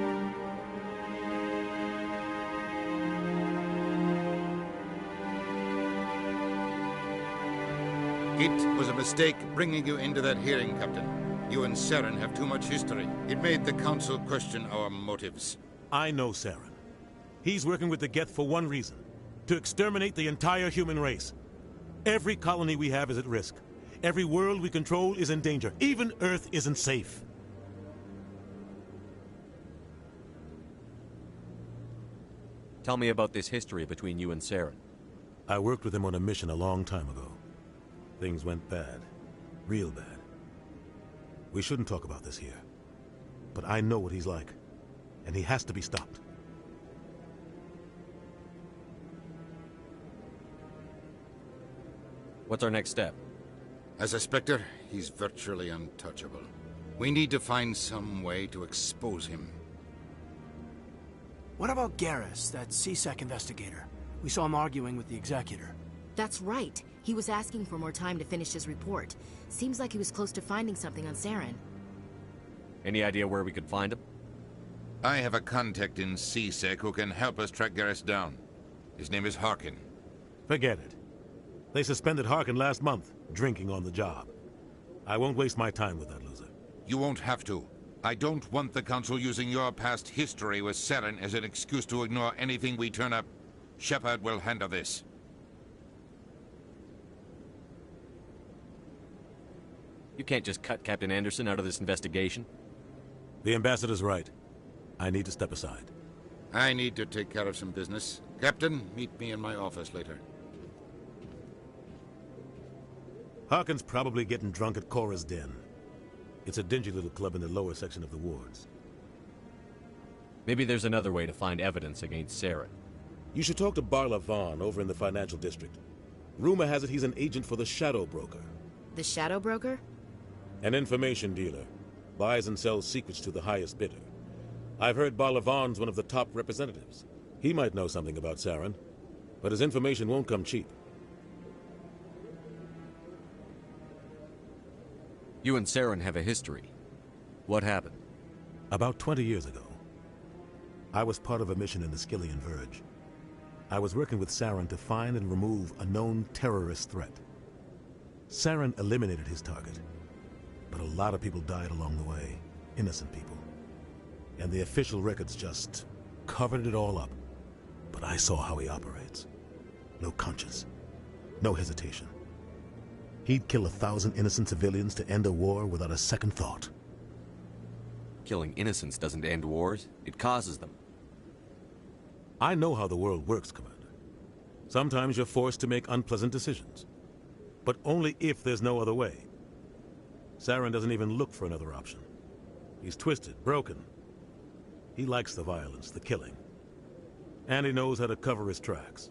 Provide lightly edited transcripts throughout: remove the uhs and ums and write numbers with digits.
Saren. It was a mistake bringing you into that hearing, Captain. You and Saren have too much history. It made the Council question our motives. I know Saren. He's working with the Geth for one reason. To exterminate the entire human race. Every colony we have is at risk. Every world we control is in danger. Even Earth isn't safe. Tell me about this history between you and Saren. I worked with him on a mission a long time ago. Things went bad. Real bad. We shouldn't talk about this here. But I know what he's like. And he has to be stopped. What's our next step? As a Spectre, he's virtually untouchable. We need to find some way to expose him. What about Garrus, that C-Sec investigator? We saw him arguing with the Executor. That's right. He was asking for more time to finish his report. Seems like he was close to finding something on Saren. Any idea where we could find him? I have a contact in C-Sec who can help us track Garrus down. His name is Harkin. Forget it. They suspended Harkin last month, drinking on the job. I won't waste my time with that loser. You won't have to. I don't want the Council using your past history with Saren as an excuse to ignore anything we turn up. Shepard will handle this. You can't just cut Captain Anderson out of this investigation. The Ambassador's right. I need to step aside. I need to take care of some business. Captain, meet me in my office later. Harkin's probably getting drunk at Cora's Den. It's a dingy little club in the lower section of the wards. Maybe there's another way to find evidence against Saren. You should talk to Barla Vaughn over in the financial district. Rumor has it he's an agent for the Shadow Broker. The Shadow Broker? An information dealer. Buys and sells secrets to the highest bidder. I've heard Barla Vaughn's one of the top representatives. He might know something about Saren, but his information won't come cheap. You and Saren have a history. What happened? About 20 years ago, I was part of a mission in the Skillian Verge. I was working with Saren to find and remove a known terrorist threat. Saren eliminated his target, but a lot of people died along the way. Innocent people. And the official records just covered it all up. But I saw how he operates. No conscience. No hesitation. He'd kill 1,000 innocent civilians to end a war without a second thought. Killing innocents doesn't end wars, it causes them. I know how the world works, Commander. Sometimes you're forced to make unpleasant decisions. But only if there's no other way. Saren doesn't even look for another option. He's twisted, broken. He likes the violence, the killing. And he knows how to cover his tracks.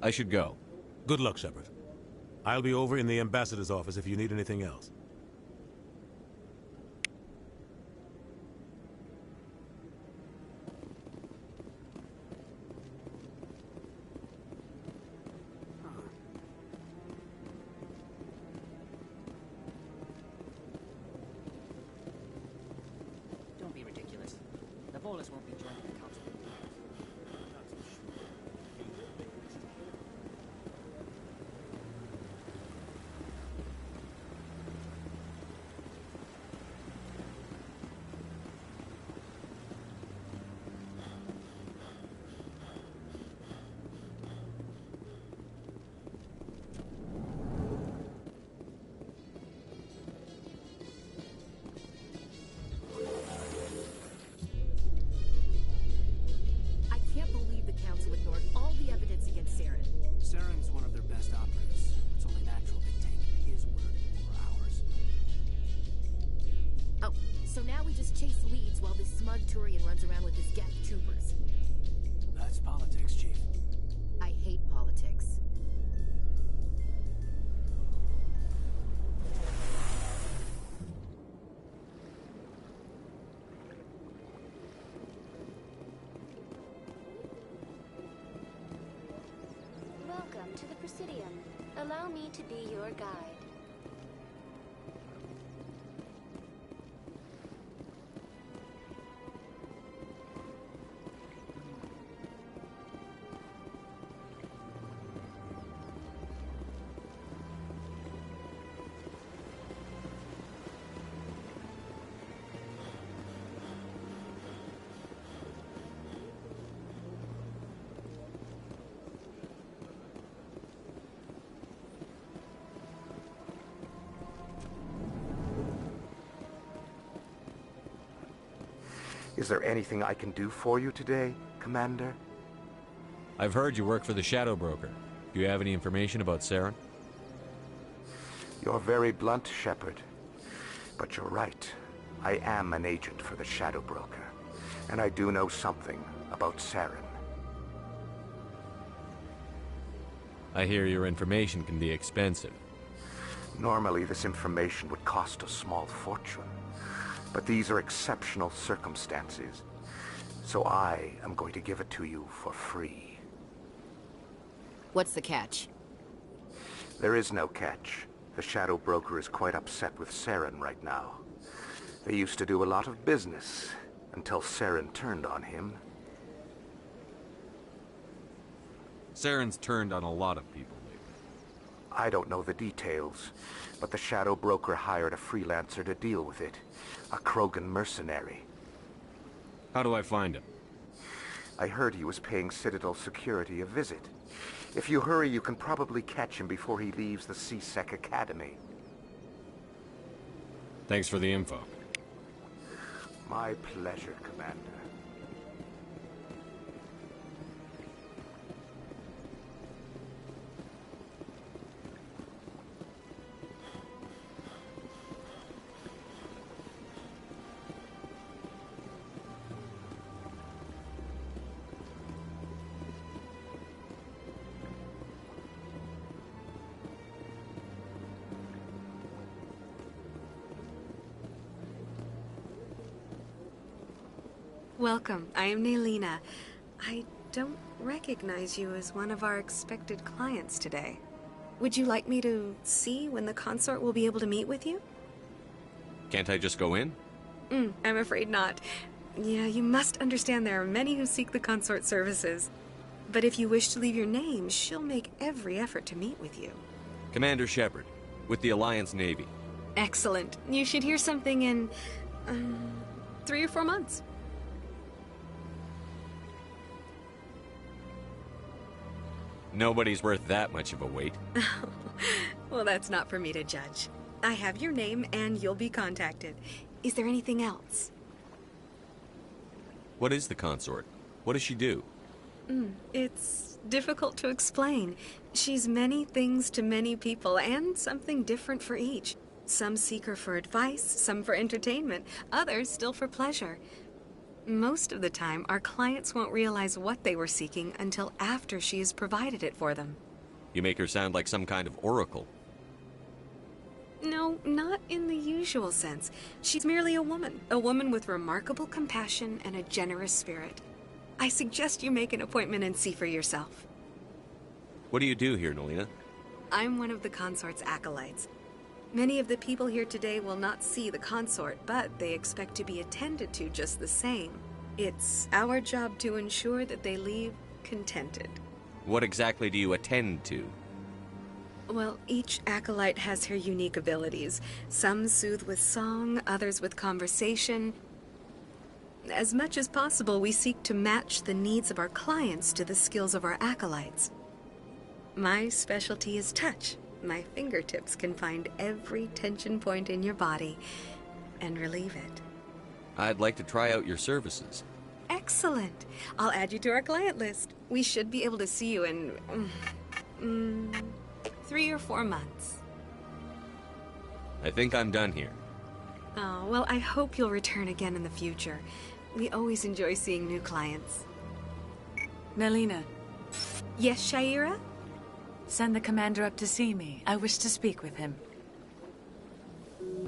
I should go. Good luck, Shepard. I'll be over in the Ambassador's office if you need anything else. Don't be ridiculous. The Volus won't be joining the Council. Saren's one of their best operatives. It's only natural they take his word over ours. Oh, so now we just chase leads while this smug Turian runs around with his Geth troopers. That's politics, Chief. I hate politics. Welcome to the Presidium. Allow me to be your guide. Is there anything I can do for you today, Commander? I've heard you work for the Shadow Broker. Do you have any information about Saren? You're very blunt, Shepard. But you're right. I am an agent for the Shadow Broker. And I do know something about Saren. I hear your information can be expensive. Normally, this information would cost a small fortune. But these are exceptional circumstances. So I am going to give it to you for free. What's the catch? There is no catch. The Shadow Broker is quite upset with Saren right now. They used to do a lot of business, until Saren turned on him. Saren's turned on a lot of people lately. I don't know the details, but the Shadow Broker hired a freelancer to deal with it. A Krogan mercenary. How do I find him? I heard he was paying Citadel security a visit. If you hurry, you can probably catch him before he leaves the C-Sec Academy. Thanks for the info. My pleasure, Commander. Welcome. I am Nelina. I don't recognize you as one of our expected clients today. Would you like me to see when the consort will be able to meet with you? Can't I just go in? I'm afraid not. Yeah, you must understand there are many who seek the consort services. But if you wish to leave your name, she'll make every effort to meet with you. Commander Shepard, with the Alliance Navy. Excellent. You should hear something in 3 or 4 months. Nobody's worth that much of a wait. Well, that's not for me to judge. I have your name and you'll be contacted. Is there anything else? What is the consort? What does she do? It's difficult to explain. She's many things to many people and something different for each. Some seek her for advice, some for entertainment, others still for pleasure. Most of the time, our clients won't realize what they were seeking until after she has provided it for them. You make her sound like some kind of oracle. No, not in the usual sense. She's merely a woman with remarkable compassion and a generous spirit. I suggest you make an appointment and see for yourself. What do you do here, Nelina? I'm one of the consort's acolytes. Many of the people here today will not see the consort, but they expect to be attended to just the same. It's our job to ensure that they leave contented. What exactly do you attend to? Well, each acolyte has her unique abilities. Some soothe with song, others with conversation. As much as possible, we seek to match the needs of our clients to the skills of our acolytes. My specialty is touch. My fingertips can find every tension point in your body and relieve it. I'd like to try out your services. Excellent. I'll add you to our client list. We should be able to see you in 3 or 4 months. I think I'm done here. Oh, well, I hope you'll return again in the future. We always enjoy seeing new clients. Nelina. Yes, Shaira? Send the commander up to see me. I wish to speak with him.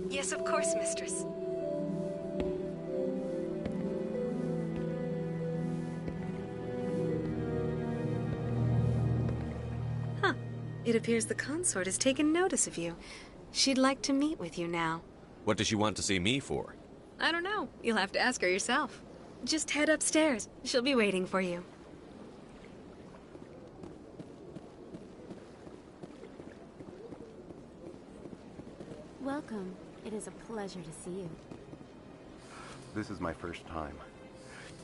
Yes, of course, mistress. Huh. It appears the consort has taken notice of you. She'd like to meet with you now. What does she want to see me for? I don't know. You'll have to ask her yourself. Just head upstairs. She'll be waiting for you. Welcome. It is a pleasure to see you. This is my first time.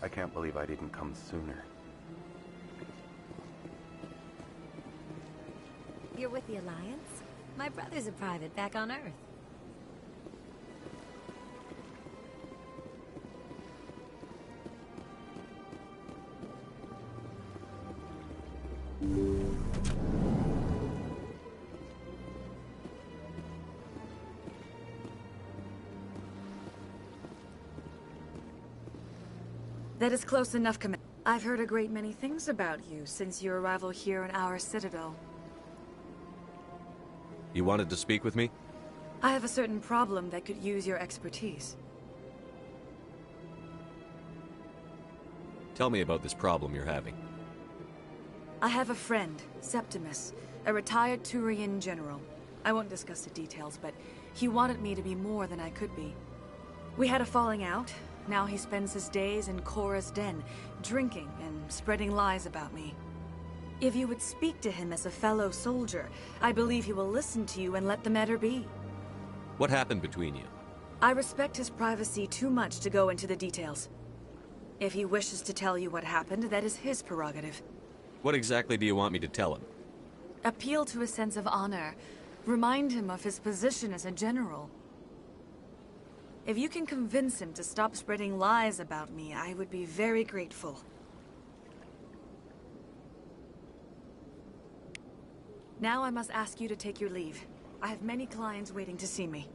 I can't believe I didn't come sooner. You're with the Alliance? My brother's a private back on Earth. That is close enough, Commander. I've heard a great many things about you since your arrival here in our citadel. You wanted to speak with me? I have a certain problem that could use your expertise. Tell me about this problem you're having. I have a friend, Septimus, a retired Turian general. I won't discuss the details, but he wanted me to be more than I could be. We had a falling out. Now he spends his days in Korra's den, drinking and spreading lies about me. If you would speak to him as a fellow soldier, I believe he will listen to you and let the matter be. What happened between you? I respect his privacy too much to go into the details. If he wishes to tell you what happened, that is his prerogative. What exactly do you want me to tell him? Appeal to his sense of honor. Remind him of his position as a general. If you can convince him to stop spreading lies about me, I would be very grateful. Now I must ask you to take your leave. I have many clients waiting to see me.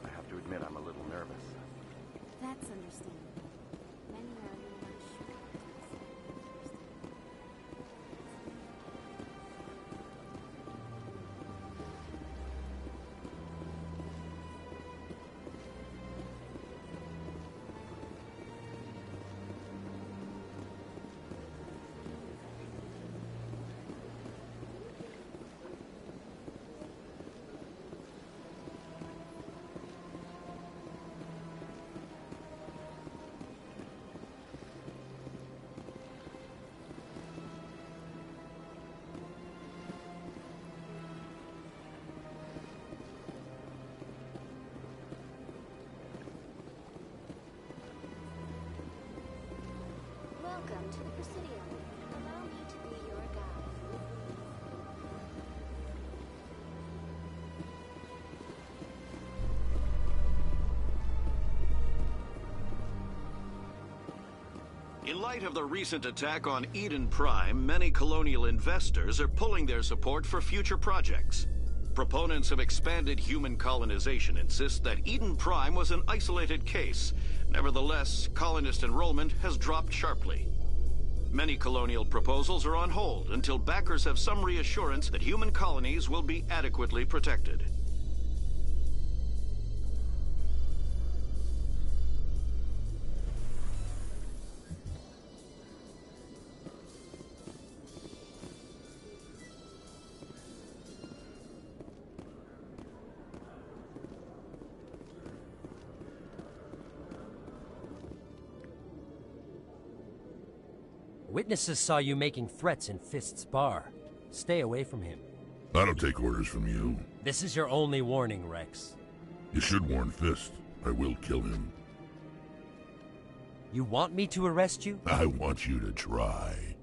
I have to admit I'm a little nervous. That's understandable. Many are not sure. Welcome to the Presidium. Allow me to be your guide. In light of the recent attack on Eden Prime, many colonial investors are pulling their support for future projects. Proponents of expanded human colonization insist that Eden Prime was an isolated case. Nevertheless, colonist enrollment has dropped sharply. Many colonial proposals are on hold until backers have some reassurance that human colonies will be adequately protected. Witnesses saw you making threats in Fist's bar. Stay away from him. I don't take orders from you. This is your only warning, Rex. You should warn Fist. I will kill him. You want me to arrest you? I want you to try.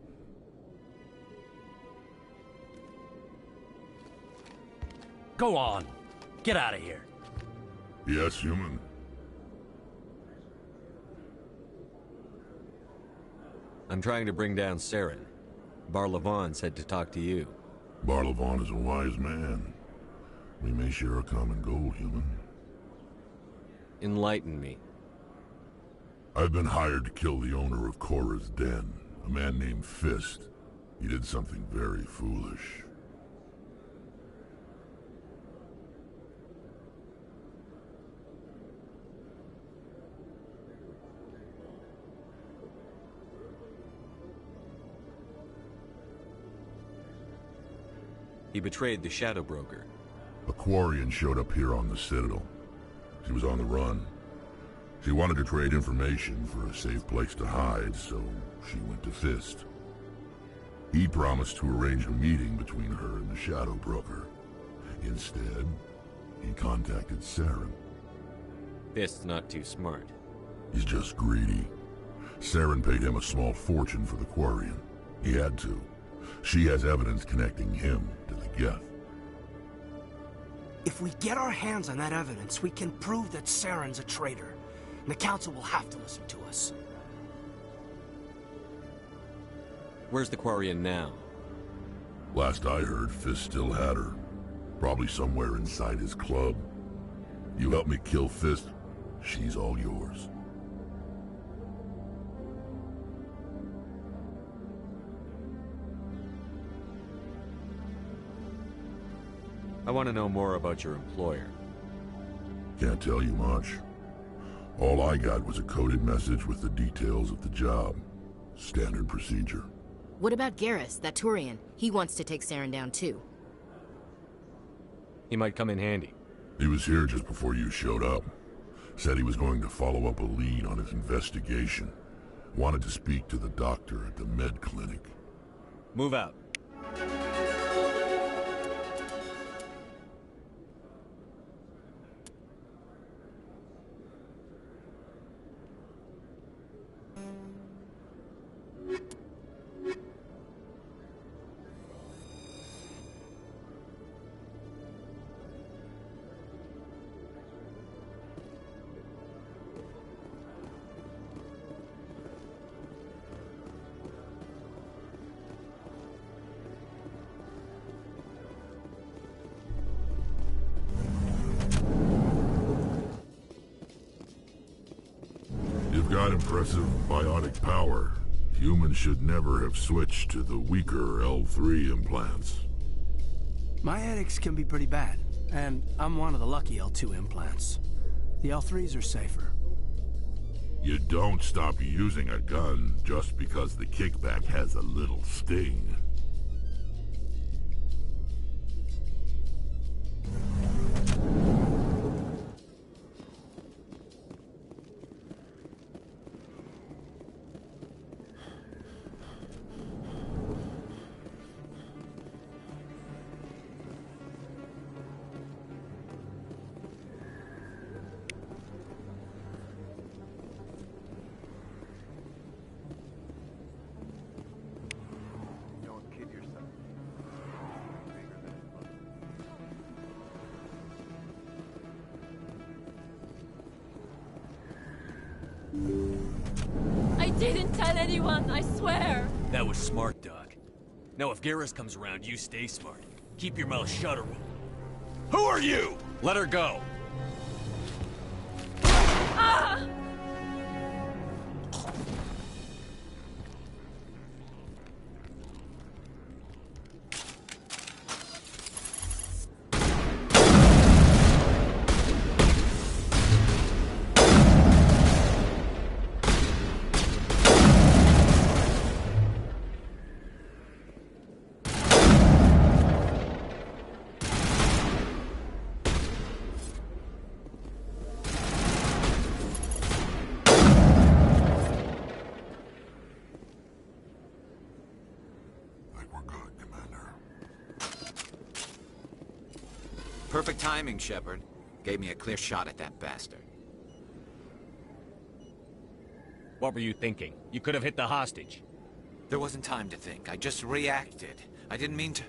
Go on. Get out of here. Yes, human. I'm trying to bring down Saren. Bar-Levon said to talk to you. Bar-Levon is a wise man. We may share a common goal, human. Enlighten me. I've been hired to kill the owner of Korra's den, a man named Fist. He did something very foolish. He betrayed the Shadow Broker. A Quarian showed up here on the Citadel. She was on the run. She wanted to trade information for a safe place to hide, so she went to Fist. He promised to arrange a meeting between her and the Shadow Broker. Instead, he contacted Saren. Fist's not too smart. He's just greedy. Saren paid him a small fortune for the Quarian. He had to. She has evidence connecting him to the Geth. If we get our hands on that evidence, we can prove that Saren's a traitor. And the Council will have to listen to us. Where's the Quarian now? Last I heard, Fist still had her. Probably somewhere inside his club. You help me kill Fist, she's all yours. I want to know more about your employer. Can't tell you much. All I got was a coded message with the details of the job. Standard procedure. What about Garrus, that Turian? He wants to take Saren down too. He might come in handy. He was here just before you showed up. Said he was going to follow up a lead on his investigation. Wanted to speak to the doctor at the med clinic. Move out. You've got impressive bionic power. Humans should never have switched to the weaker L3 implants. My headaches can be pretty bad, and I'm one of the lucky L2 implants. The L3s are safer. You don't stop using a gun just because the kickback has a little sting. I didn't tell anyone, I swear! That was smart, Doc. Now if Garrus comes around, you stay smart. Keep your mouth shut or we'll... Who are you? Let her go. Ah! Perfect timing, Shepard. Gave me a clear shot at that bastard. What were you thinking? You could have hit the hostage. There wasn't time to think. I just reacted. I didn't mean to...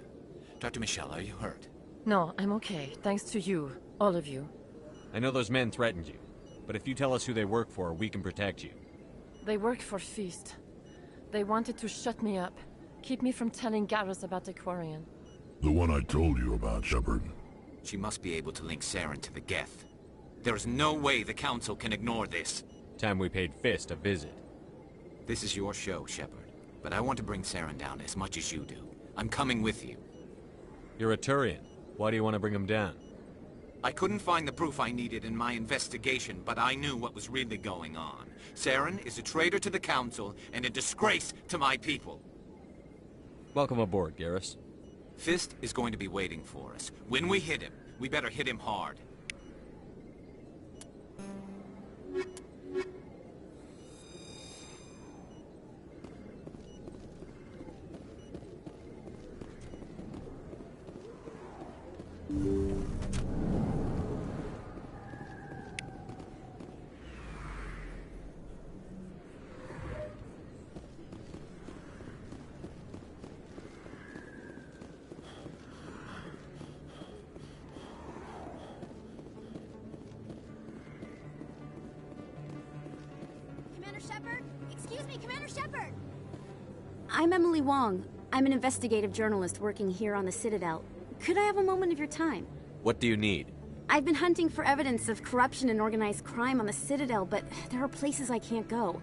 Dr. Michelle, are you hurt? No, I'm okay. Thanks to you. All of you. I know those men threatened you, but if you tell us who they work for, we can protect you. They work for Feast. They wanted to shut me up. Keep me from telling Garrus about the Quarian. The one I told you about, Shepard. She must be able to link Saren to the Geth. There is no way the Council can ignore this. Time we paid Fist a visit. This is your show, Shepard. But I want to bring Saren down as much as you do. I'm coming with you. You're a Turian. Why do you want to bring him down? I couldn't find the proof I needed in my investigation, but I knew what was really going on. Saren is a traitor to the Council and a disgrace to my people. Welcome aboard, Garrus. Fist is going to be waiting for us. When we hit him, we better hit him hard. Commander Shepard? Excuse me, Commander Shepard! I'm Emily Wong. I'm an investigative journalist working here on the Citadel. Could I have a moment of your time? What do you need? I've been hunting for evidence of corruption and organized crime on the Citadel, but there are places I can't go.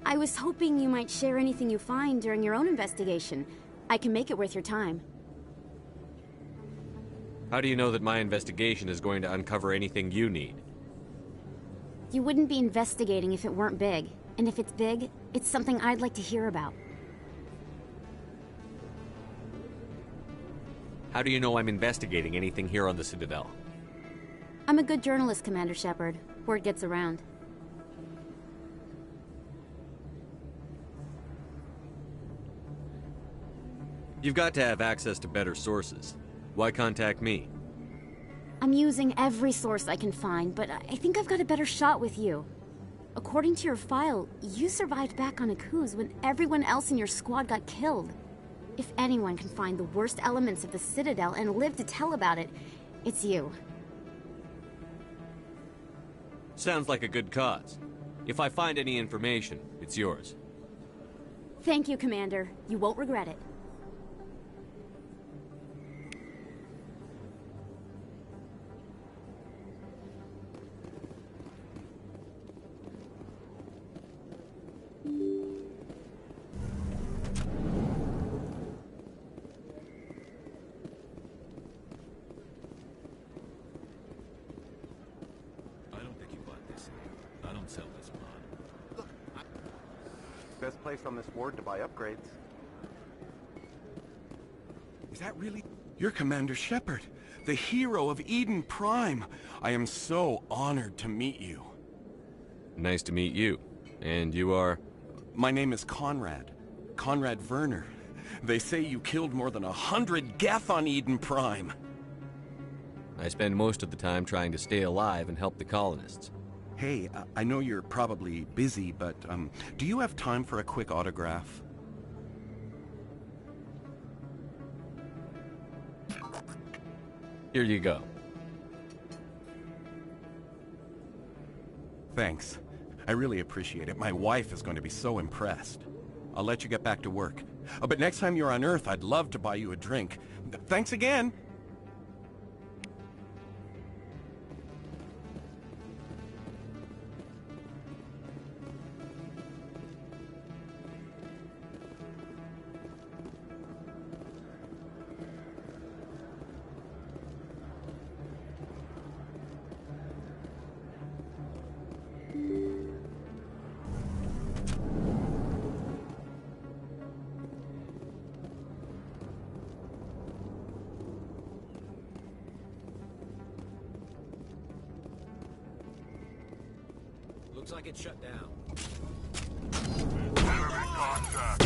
I was hoping you might share anything you find during your own investigation. I can make it worth your time. How do you know that my investigation is going to uncover anything you need? You wouldn't be investigating if it weren't big. And if it's big, it's something I'd like to hear about. How do you know I'm investigating anything here on the Citadel? I'm a good journalist, Commander Shepard. Word gets around. You've got to have access to better sources. Why contact me? I'm using every source I can find, but I think I've got a better shot with you. According to your file, you survived back on Akuz when everyone else in your squad got killed. If anyone can find the worst elements of the Citadel and live to tell about it, it's you. Sounds like a good cause. If I find any information, it's yours. Thank you, Commander. You won't regret it. Best place on this ward to buy upgrades. Is that really? You're Commander Shepard, the hero of Eden Prime. I am so honored to meet you. Nice to meet you. And you are? My name is Conrad. Conrad Werner. They say you killed more than 100 Geth on Eden Prime. I spend most of the time trying to stay alive and help the colonists. Hey, I know you're probably busy, but do you have time for a quick autograph? Here you go. Thanks. I really appreciate it. My wife is going to be so impressed. I'll let you get back to work. But next time you're on Earth, I'd love to buy you a drink. Thanks again! Looks like it's shut down. Enemy contact!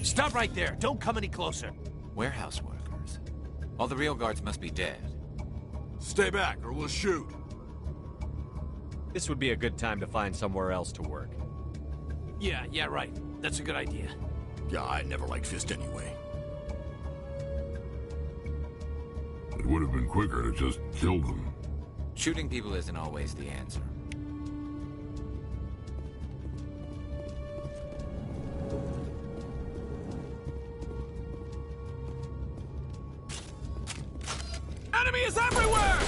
Stop right there! Don't come any closer! Warehouse workers. All the real guards must be dead. Stay back, or we'll shoot. This would be a good time to find somewhere else to work. Yeah, right. That's a good idea. Yeah, I never liked Fist anyway. It would have been quicker to just kill them. Shooting people isn't always the answer. Enemy is everywhere!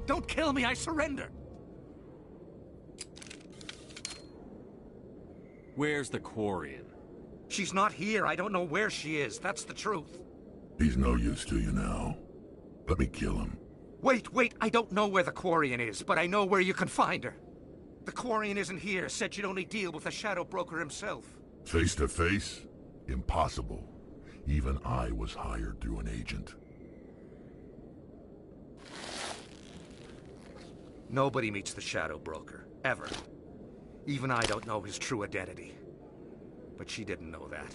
Don't kill me, I surrender! Where's the Quarian? She's not here. I don't know where she is. That's the truth. He's no use to you now. Let me kill him. Wait! I don't know where the Quarian is, but I know where you can find her. The Quarian isn't here. Said she'd only deal with the Shadow Broker himself. Face to face? Impossible. Even I was hired through an agent. Nobody meets the Shadow Broker, ever. Even I don't know his true identity. But she didn't know that.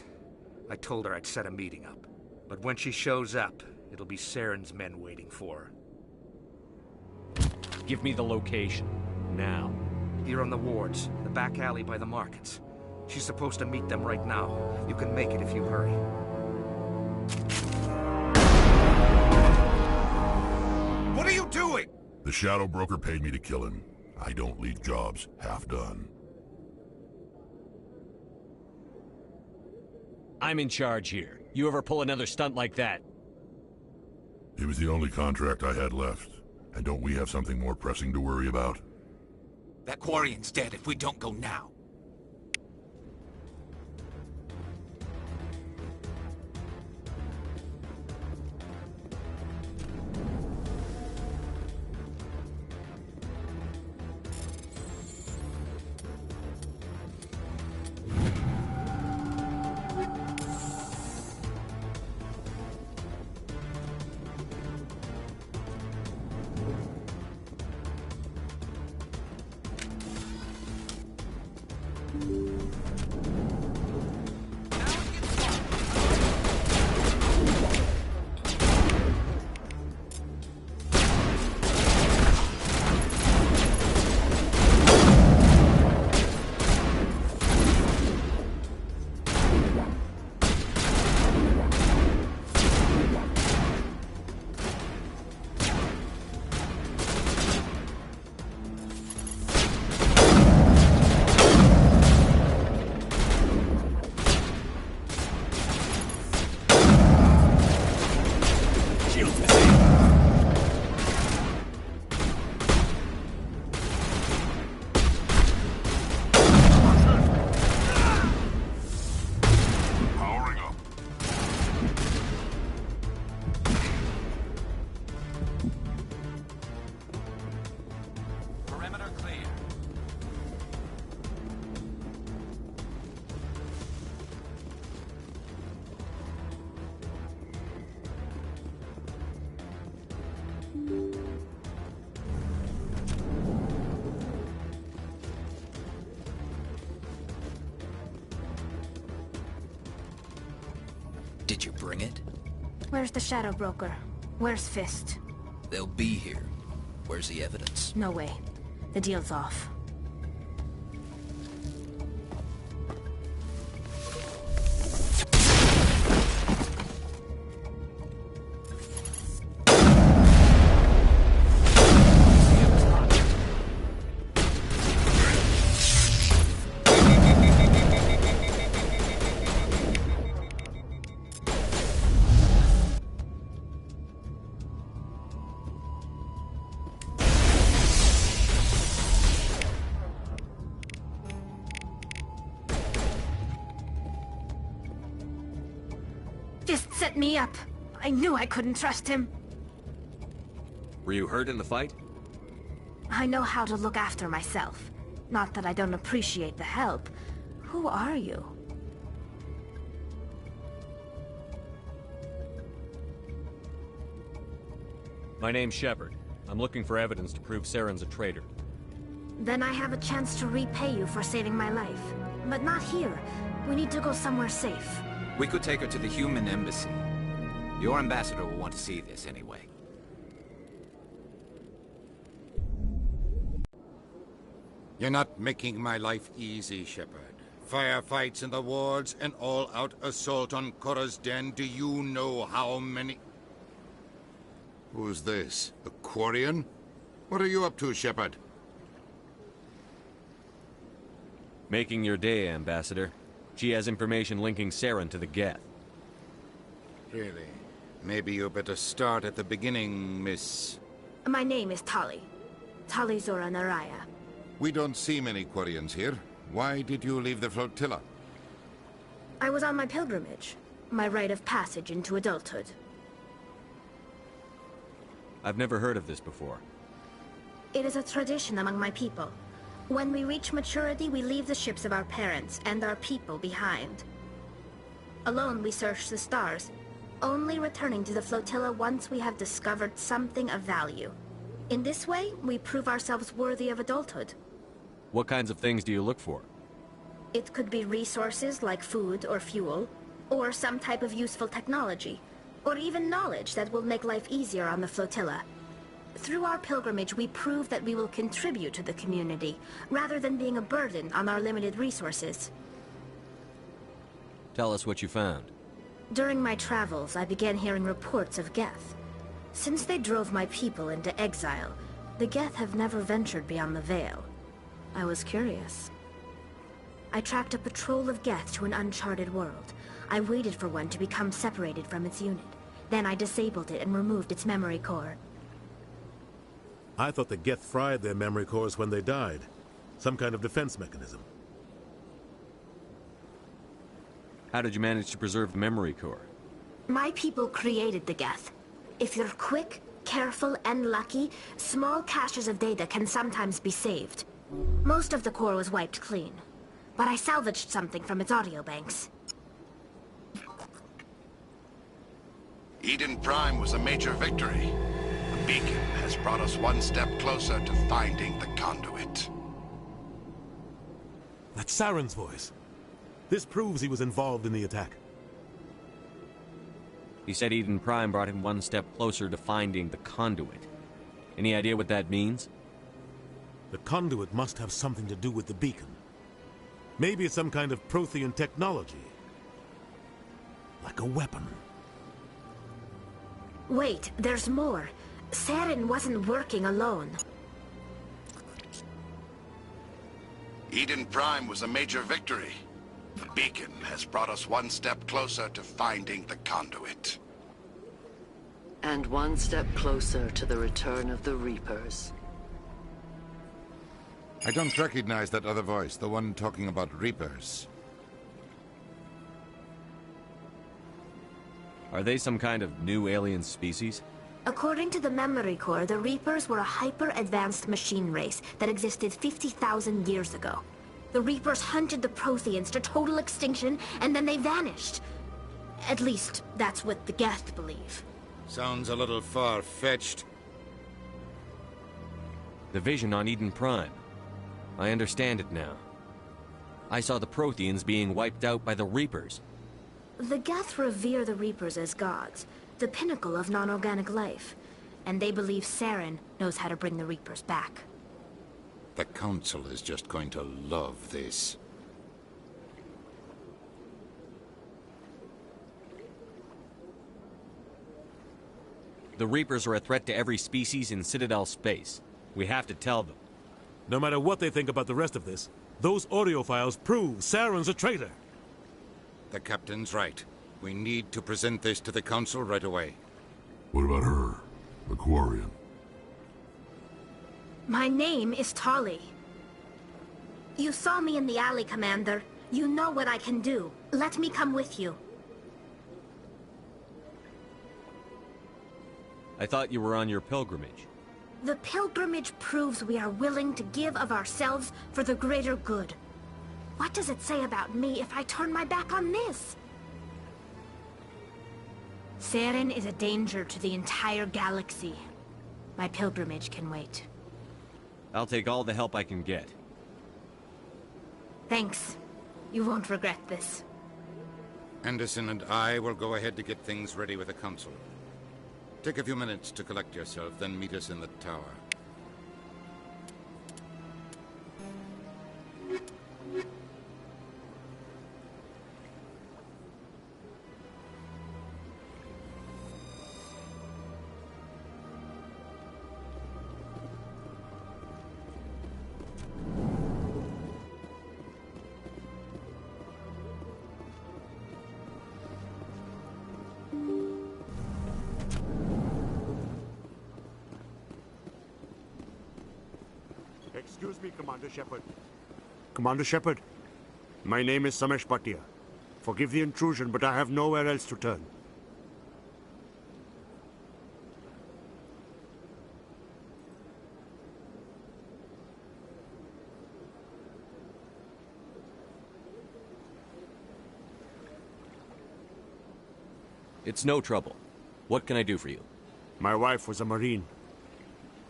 I told her I'd set a meeting up. But when she shows up, it'll be Saren's men waiting for her. Give me the location. Now. Here on the wards, the back alley by the markets. She's supposed to meet them right now. You can make it if you hurry. What are you doing? The Shadow Broker paid me to kill him. I don't leave jobs half done. I'm in charge here. You ever pull another stunt like that? It was the only contract I had left. And don't we have something more pressing to worry about? That Quarian's dead if we don't go now. Did you bring it? Where's the Shadow Broker? Where's Fist? They'll be here. Where's the evidence? No way. The deal's off. set me up. I knew I couldn't trust him. Were you hurt in the fight? I know how to look after myself. Not that I don't appreciate the help. Who are you? My name's Shepard. I'm looking for evidence to prove Saren's a traitor. Then I have a chance to repay you for saving my life. But not here. We need to go somewhere safe. We could take her to the human embassy. Your ambassador will want to see this anyway. You're not making my life easy, Shepard. Firefights in the wards, an all-out assault on Korra's den. Do you know how many... Who's this? A Quarian? What are you up to, Shepard? Making your day, Ambassador. She has information linking Saren to the Geth. Really? Maybe you better start at the beginning, Miss... My name is Tali. Tali Zora Naraya. We don't see many Quarians here. Why did you leave the flotilla? I was on my pilgrimage. My rite of passage into adulthood. I've never heard of this before. It is a tradition among my people. When we reach maturity, we leave the ships of our parents and our people behind. Alone, we search the stars, only returning to the flotilla once we have discovered something of value. In this way, we prove ourselves worthy of adulthood. What kinds of things do you look for? It could be resources like food or fuel, or some type of useful technology, or even knowledge that will make life easier on the flotilla. Through our pilgrimage, we prove that we will contribute to the community, rather than being a burden on our limited resources. Tell us what you found. During my travels, I began hearing reports of Geth. Since they drove my people into exile, the Geth have never ventured beyond the Veil. I was curious. I tracked a patrol of Geth to an uncharted world. I waited for one to become separated from its unit. Then I disabled it and removed its memory core. I thought the Geth fried their memory cores when they died. Some kind of defense mechanism. How did you manage to preserve the memory core? My people created the Geth. If you're quick, careful, and lucky, small caches of data can sometimes be saved. Most of the core was wiped clean, but I salvaged something from its audio banks. Eden Prime was a major victory. The beacon has brought us one step closer to finding the conduit. That's Saren's voice. This proves he was involved in the attack. He said Eden Prime brought him one step closer to finding the conduit. Any idea what that means? The conduit must have something to do with the beacon. Maybe it's some kind of Prothean technology. Like a weapon. Wait, there's more. Saren wasn't working alone. Eden Prime was a major victory. The beacon has brought us one step closer to finding the conduit. And one step closer to the return of the Reapers. I don't recognize that other voice, the one talking about Reapers. Are they some kind of new alien species? According to the memory core, the Reapers were a hyper-advanced machine race that existed 50,000 years ago. The Reapers hunted the Protheans to total extinction, and then they vanished. At least, that's what the Geth believe. Sounds a little far-fetched. The vision on Eden Prime. I understand it now. I saw the Protheans being wiped out by the Reapers. The Geth revere the Reapers as gods, the pinnacle of non-organic life. And they believe Saren knows how to bring the Reapers back. The Council is just going to love this. The Reapers are a threat to every species in Citadel space. We have to tell them. No matter what they think about the rest of this, those audio files prove Saren's a traitor. The Captain's right. We need to present this to the Council right away. What about her? The Quarian? My name is Tali. You saw me in the alley, Commander. You know what I can do. Let me come with you. I thought you were on your pilgrimage. The pilgrimage proves we are willing to give of ourselves for the greater good. What does it say about me if I turn my back on this? Saren is a danger to the entire galaxy. My pilgrimage can wait. I'll take all the help I can get. Thanks. You won't regret this. Anderson and I will go ahead to get things ready with the Council. Take a few minutes to collect yourself, then meet us in the tower. Excuse me, Commander Shepard. Commander Shepard, my name is Samesh Bhatia. Forgive the intrusion, but I have nowhere else to turn. It's no trouble. What can I do for you? My wife was a Marine.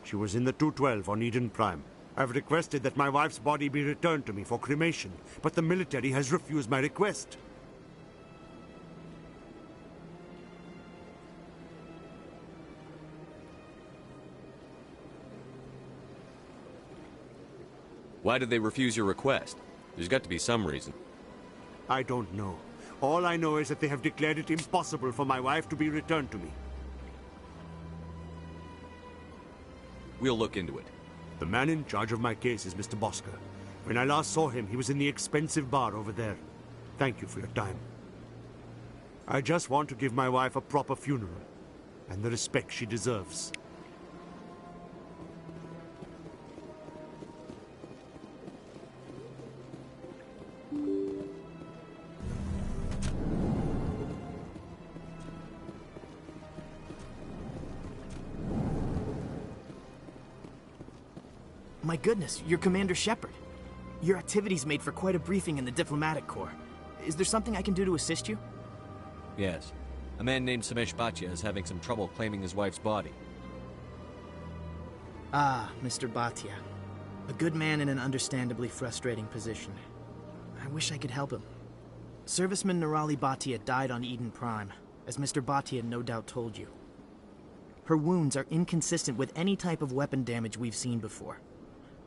She was in the 212 on Eden Prime. I've requested that my wife's body be returned to me for cremation, but the military has refused my request. Why did they refuse your request? There's got to be some reason. I don't know. All I know is that they have declared it impossible for my wife to be returned to me. We'll look into it. The man in charge of my case is Mr. Bosker. When I last saw him, he was in the expensive bar over there. Thank you for your time. I just want to give my wife a proper funeral, and the respect she deserves. My goodness, you're Commander Shepard. Your activities made for quite a briefing in the Diplomatic Corps. Is there something I can do to assist you? Yes. A man named Samesh Bhatia is having some trouble claiming his wife's body. Ah, Mr. Bhatia. A good man in an understandably frustrating position. I wish I could help him. Serviceman Nirali Bhatia died on Eden Prime, as Mr. Bhatia no doubt told you. Her wounds are inconsistent with any type of weapon damage we've seen before.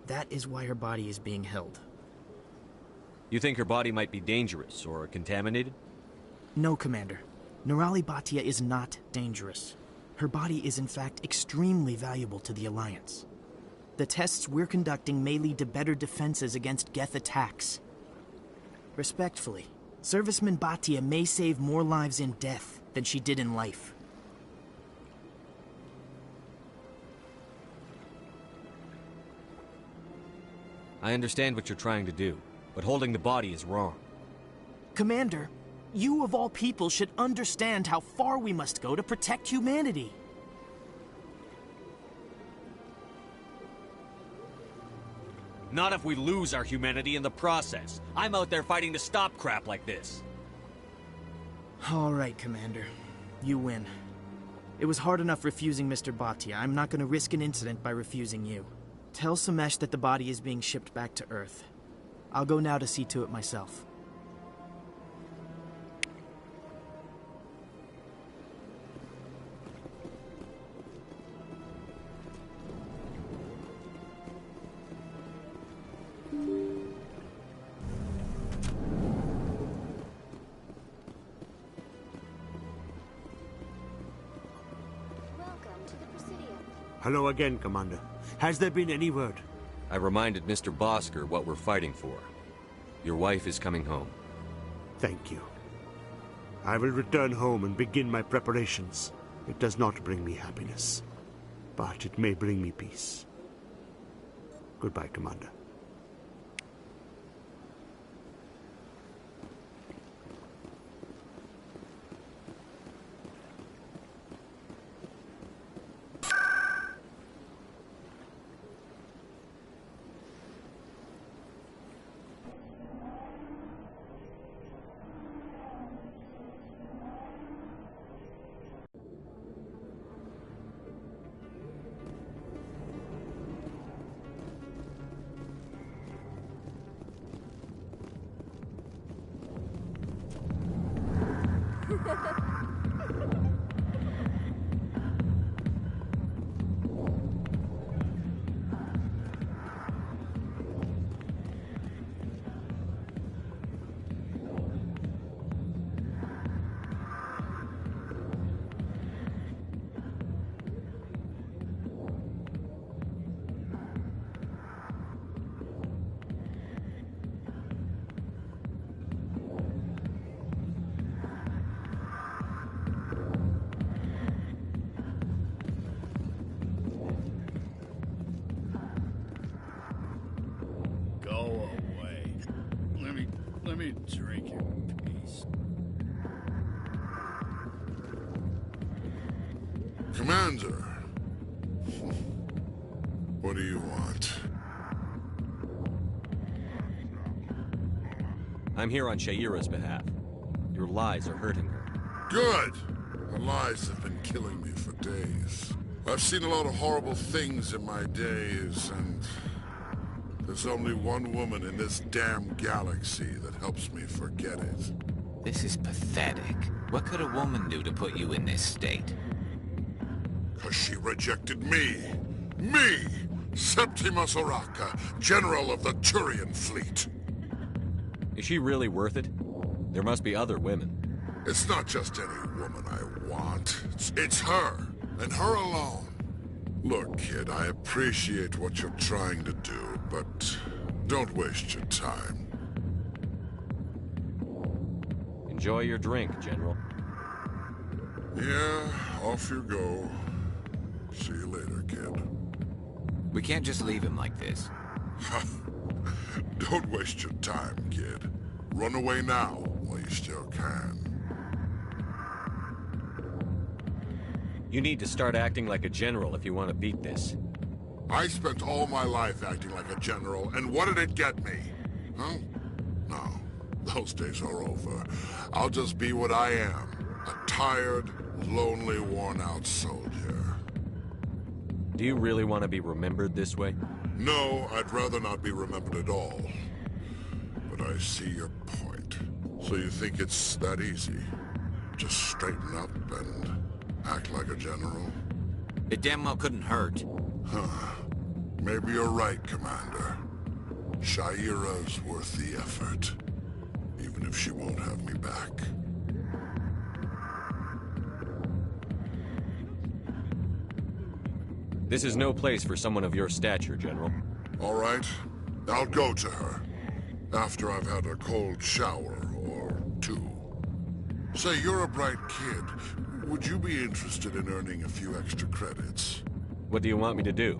That is why her body is being held. You think her body might be dangerous or contaminated? No, Commander. Nirali Bhatia is not dangerous. Her body is in fact extremely valuable to the Alliance. The tests we're conducting may lead to better defenses against Geth attacks. Respectfully, Serviceman Bhatia may save more lives in death than she did in life. I understand what you're trying to do, but holding the body is wrong. Commander, you of all people should understand how far we must go to protect humanity. Not if we lose our humanity in the process. I'm out there fighting to stop crap like this. All right, Commander. You win. It was hard enough refusing Mr. Bhatia. I'm not going to risk an incident by refusing you. Tell Samesh that the body is being shipped back to Earth. I'll go now to see to it myself. Hello again, Commander. Has there been any word? I reminded Mr. Bosker what we're fighting for. Your wife is coming home. Thank you. I will return home and begin my preparations. It does not bring me happiness, but it may bring me peace. Goodbye, Commander. Let me drink in peace. Commander, what do you want? I'm here on Sha'ira's behalf. Your lies are hurting her. Good! The lies have been killing me for days. I've seen a lot of horrible things in my days, and there's only one woman in this damn galaxy that helps me forget it. This is pathetic. What could a woman do to put you in this state? 'Cause she rejected me! Me! Septimus Oraka, General of the Turian Fleet! Is she really worth it? There must be other women. It's not just any woman I want. It's her, and her alone. Look, kid, I appreciate what you're trying to do, but don't waste your time. Enjoy your drink, General. Yeah, off you go. See you later, kid. We can't just leave him like this. Don't waste your time, kid. Run away now, while you still can. You need to start acting like a general if you want to beat this. I spent all my life acting like a general, and what did it get me? Huh? No, those days are over. I'll just be what I am. A tired, lonely, worn-out soldier. Do you really want to be remembered this way? No, I'd rather not be remembered at all. But I see your point. So you think it's that easy? Just straighten up and act like a general? It damn well couldn't hurt. Huh. Maybe you're right, Commander. Sha'ira's worth the effort. Even if she won't have me back. This is no place for someone of your stature, General. All right. I'll go to her. After I've had a cold shower or two. Say, you're a bright kid. Would you be interested in earning a few extra credits? What do you want me to do?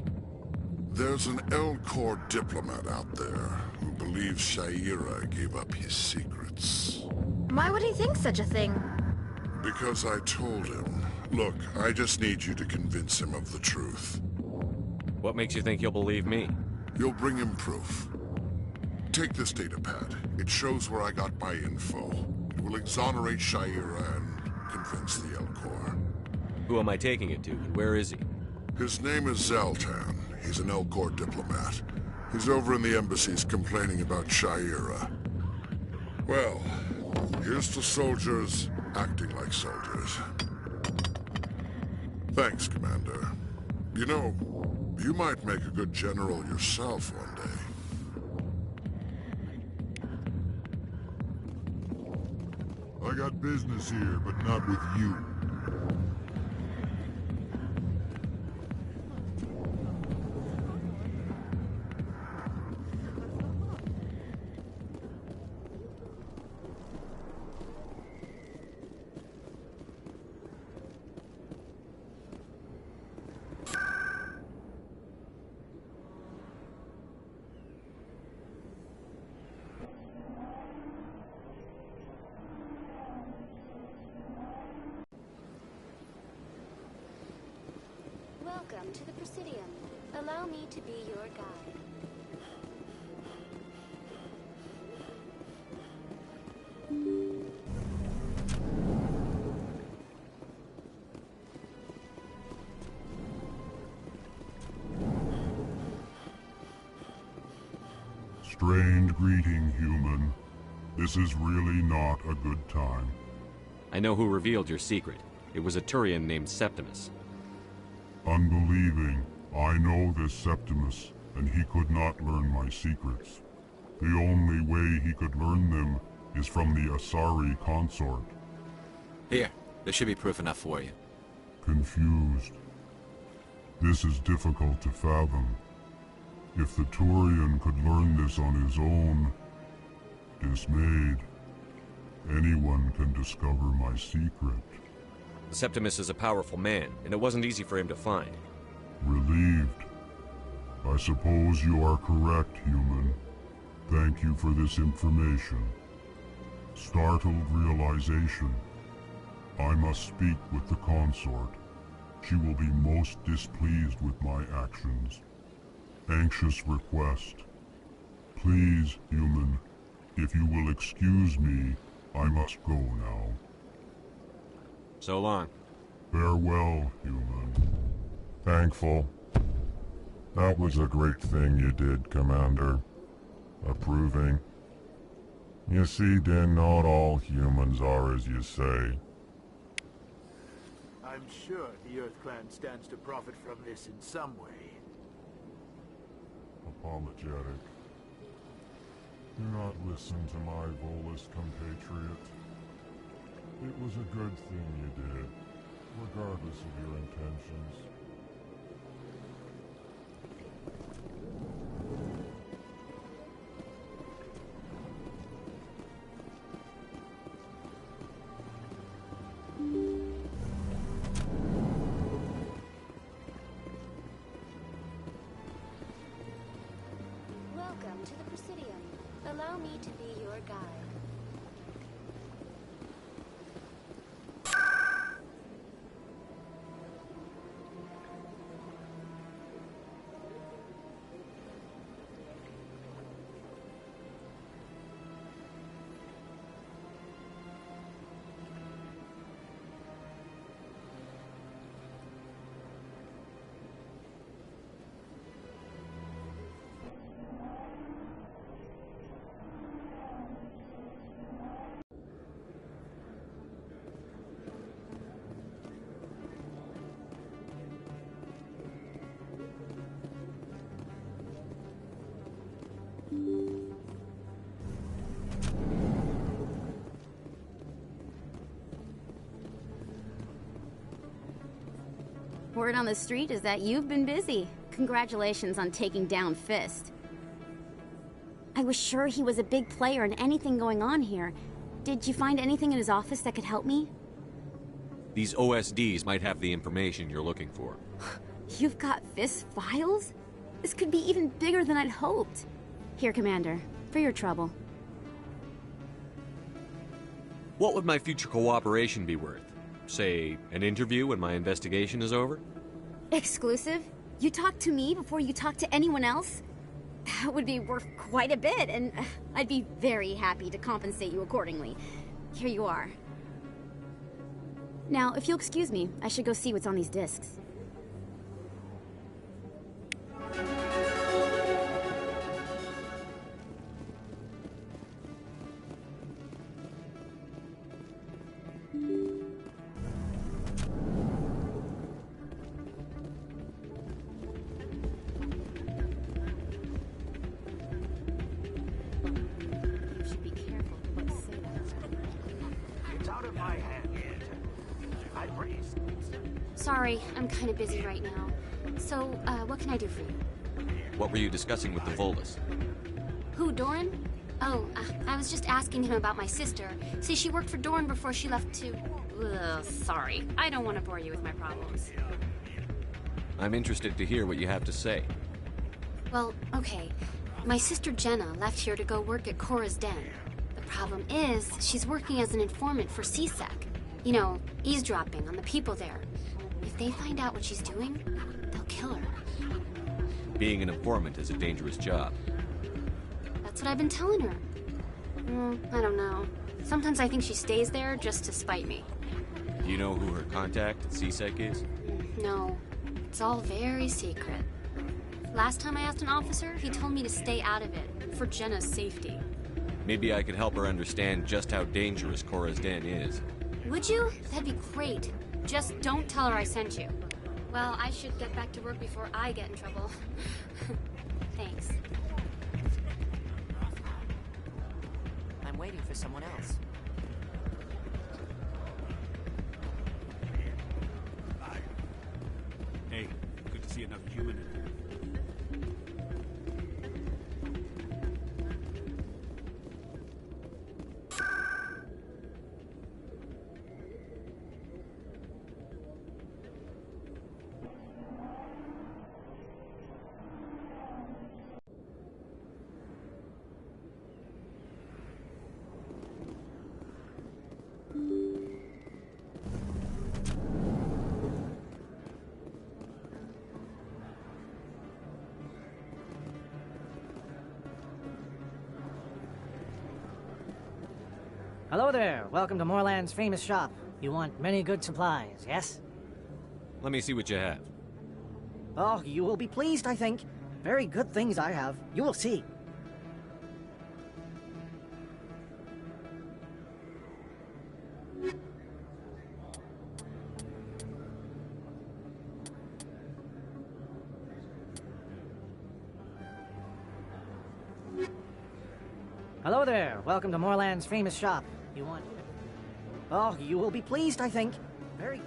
There's an Elcor diplomat out there who believes Sha'ira gave up his secrets. Why would he think such a thing? Because I told him. Look, I just need you to convince him of the truth. What makes you think he'll believe me? You'll bring him proof. Take this datapad. It shows where I got my info. It will exonerate Sha'ira and convince the Elcor. Who am I taking it to, and where is he? His name is Zaltan. He's an Elcor diplomat. He's over in the embassies complaining about Sha'ira. Well, here's to soldiers acting like soldiers. Thanks, Commander. You know, you might make a good general yourself one day. I got business here, but not with you. Welcome to the Presidium. Allow me to be your guide. Strange greeting, human. This is really not a good time. I know who revealed your secret. It was a Turian named Septimus. Unbelieving. I know this Septimus, and he could not learn my secrets. The only way he could learn them is from the Asari consort. Here, there should be proof enough for you. Confused. This is difficult to fathom. If the Turian could learn this on his own, dismayed, anyone can discover my secret. Septimus is a powerful man, and it wasn't easy for him to find. Relieved. I suppose you are correct, human. Thank you for this information. Startled realization. I must speak with the consort. She will be most displeased with my actions. Anxious request. Please, human, if you will excuse me, I must go now. So long. Farewell, human. Thankful. That was a great thing you did, Commander. Approving. You see, Din, not all humans are as you say. I'm sure the Earth Clan stands to profit from this in some way. Apologetic. Do not listen to my Volus compatriot. It was a good thing you did, regardless of your intentions. Welcome to the Presidium. Allow me to be your guide. Word on the street is that you've been busy. Congratulations on taking down Fist. I was sure he was a big player in anything going on here. Did you find anything in his office that could help me? These OSDs might have the information you're looking for. You've got Fist's files? This could be even bigger than I'd hoped. Here, Commander, for your trouble. What would my future cooperation be worth? Say, an interview when my investigation is over? Exclusive? You talk to me before you talk to anyone else? That would be worth quite a bit, and I'd be very happy to compensate you accordingly. Here you are. Now, if you'll excuse me, I should go see what's on these discs. Sorry, I'm kind of busy right now. So, what can I do for you? What were you discussing with the Volus? Who, Doran? Oh, I was just asking him about my sister. See, she worked for Doran before she left to... Ugh, sorry, I don't want to bore you with my problems. I'm interested to hear what you have to say. Well, okay. My sister Jenna left here to go work at Cora's Den. The problem is, she's working as an informant for CSEC. You know, eavesdropping on the people there. If they find out what she's doing, they'll kill her. Being an informant is a dangerous job. That's what I've been telling her. I don't know. Sometimes I think she stays there just to spite me. Do you know who her contact at CSEC is? No. It's all very secret. Last time I asked an officer, he told me to stay out of it, for Jenna's safety. Maybe I could help her understand just how dangerous Cora's Den is. Would you? That'd be great. Just don't tell her I sent you. Well, I should get back to work before I get in trouble. Thanks. I'm waiting for someone else. Hey, good to see another human in here. Hello there. Welcome to Moorland's famous shop. You want many good supplies, yes? Let me see what you have. Oh, you will be pleased, I think. Very good things I have. You will see. Hello there. Welcome to Moorland's famous shop. You want... Oh, you will be pleased, I think. Very...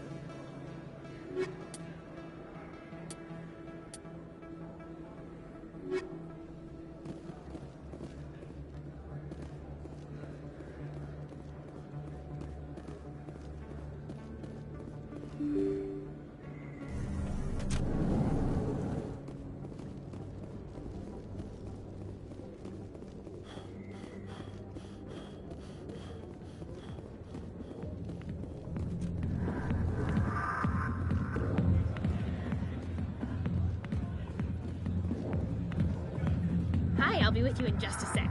Hi, I'll be with you in just a sec.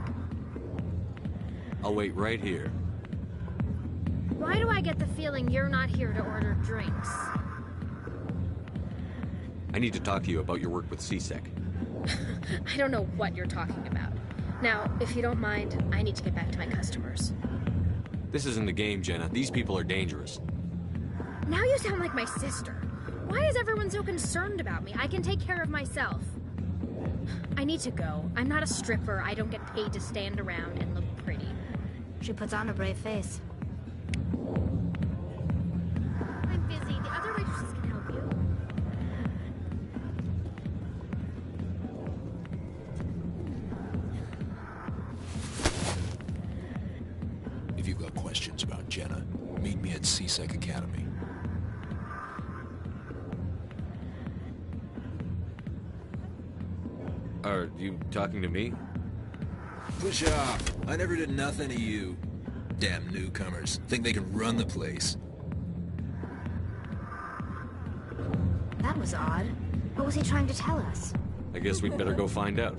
I'll wait right here. Why do I get the feeling you're not here to order drinks? I need to talk to you about your work with CSEC. I don't know what you're talking about. Now, if you don't mind, I need to get back to my customers. This isn't a game, Jenna. These people are dangerous. Now you sound like my sister. Why is everyone so concerned about me? I can take care of myself. I need to go. I'm not a stripper. I don't get paid to stand around and look pretty. She puts on a brave face. I'm busy. The other waitresses can help you. If you've got questions about Jenna, meet me at CSEC Academy. Are you talking to me? Push off. I never did nothing to you. Damn newcomers. Think they can run the place. That was odd. What was he trying to tell us? I guess we'd better go find out.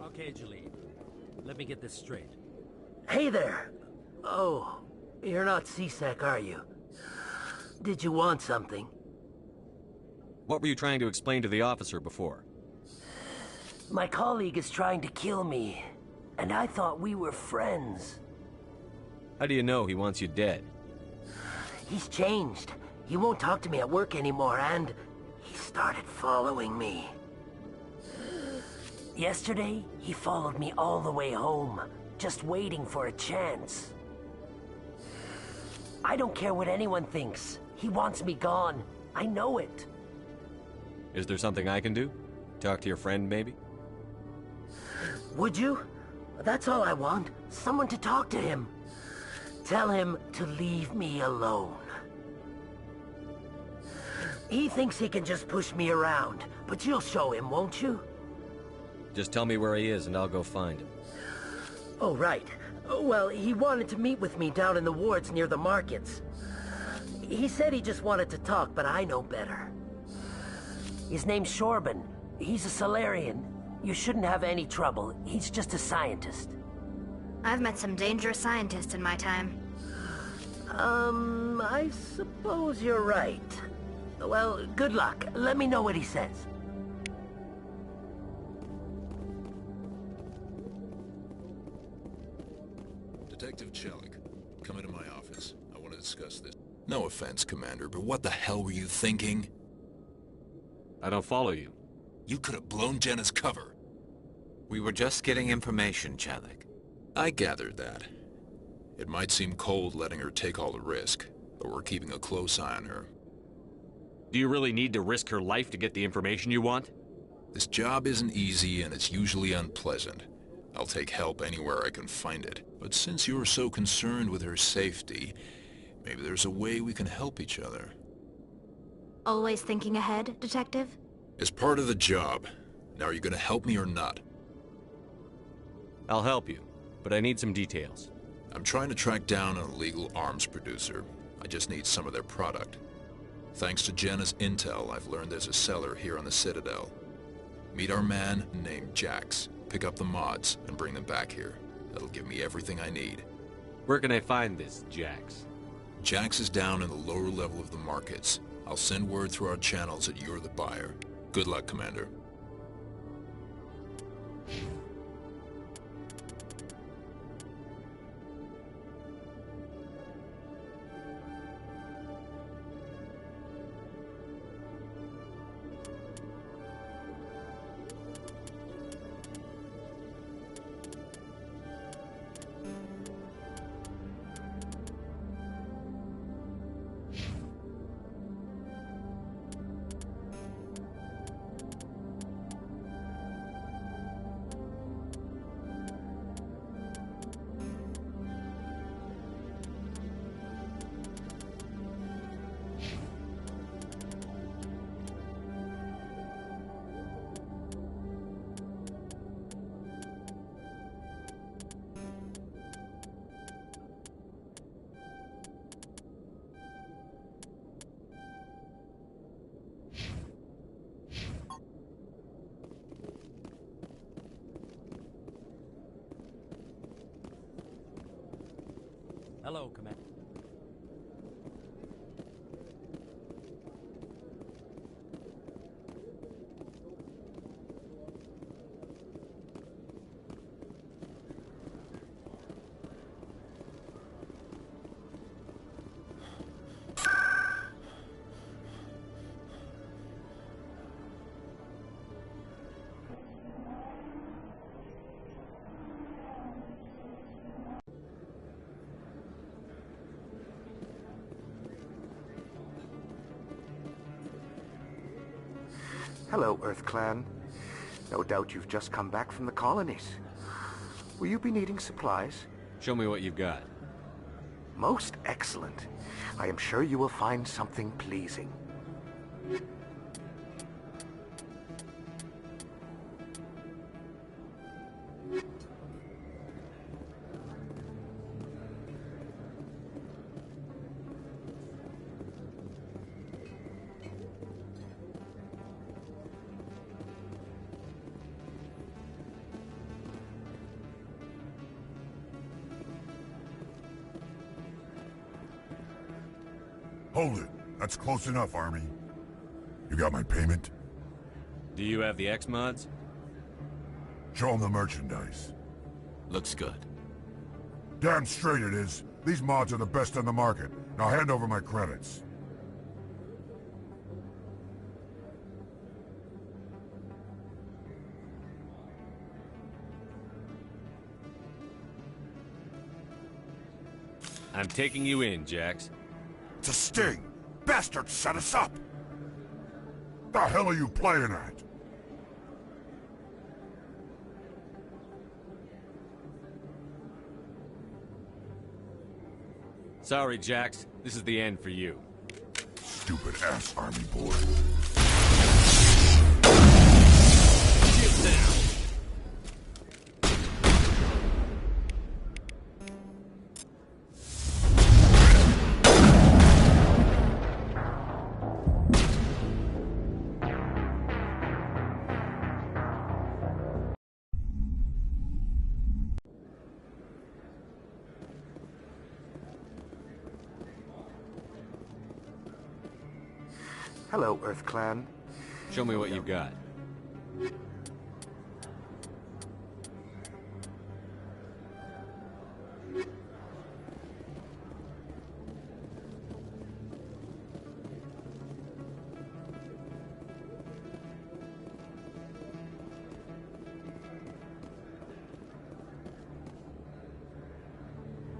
Okay, Jalene. Let me get this straight. Hey there! Oh, you're not CSEC, are you? Did you want something? What were you trying to explain to the officer before? My colleague is trying to kill me, and I thought we were friends. How do you know he wants you dead? He's changed. He won't talk to me at work anymore, and he started following me. Yesterday, he followed me all the way home, just waiting for a chance. I don't care what anyone thinks. He wants me gone. I know it. Is there something I can do? Talk to your friend, maybe? Would you? That's all I want. Someone to talk to him. Tell him to leave me alone. He thinks he can just push me around, but you'll show him, won't you? Just tell me where he is and I'll go find him. Oh, right. Well, he wanted to meet with me down in the wards near the markets. He said he just wanted to talk, but I know better. His name's Shorban. He's a Solarian. You shouldn't have any trouble. He's just a scientist. I've met some dangerous scientists in my time. I suppose you're right. Well, good luck. Let me know what he says. Detective Chelik, come into my office. I want to discuss this. No offense, Commander, but what the hell were you thinking? I don't follow you. You could have blown Jenna's cover. We were just getting information, Chalik. I gathered that. It might seem cold letting her take all the risk, but we're keeping a close eye on her. Do you really need to risk her life to get the information you want? This job isn't easy and it's usually unpleasant. I'll take help anywhere I can find it. But since you're so concerned with her safety, maybe there's a way we can help each other. Always thinking ahead, Detective? It's part of the job. Now are you gonna help me or not? I'll help you, but I need some details. I'm trying to track down an illegal arms producer. I just need some of their product. Thanks to Jenna's intel, I've learned there's a seller here on the Citadel. Meet our man named Jax. Pick up the mods and bring them back here. That'll give me everything I need. Where can I find this Jax? Jax is down in the lower level of the markets. I'll send word through our channels that you're the buyer. Good luck, Commander. Hello, Commander. Hello, Earth Clan. No doubt you've just come back from the colonies. Will you be needing supplies? Show me what you've got. Most excellent. I am sure you will find something pleasing. Hold it. That's close enough, Army. You got my payment? Do you have the X-Mods? Show them the merchandise. Looks good. Damn straight it is. These mods are the best on the market. Now hand over my credits. I'm taking you in, Jax. It's a sting! Bastards set us up! The hell are you playing at? Sorry, Jax. This is the end for you. Stupid ass Army boy. Get down! Hello, Earth Clan. Show me what you've got.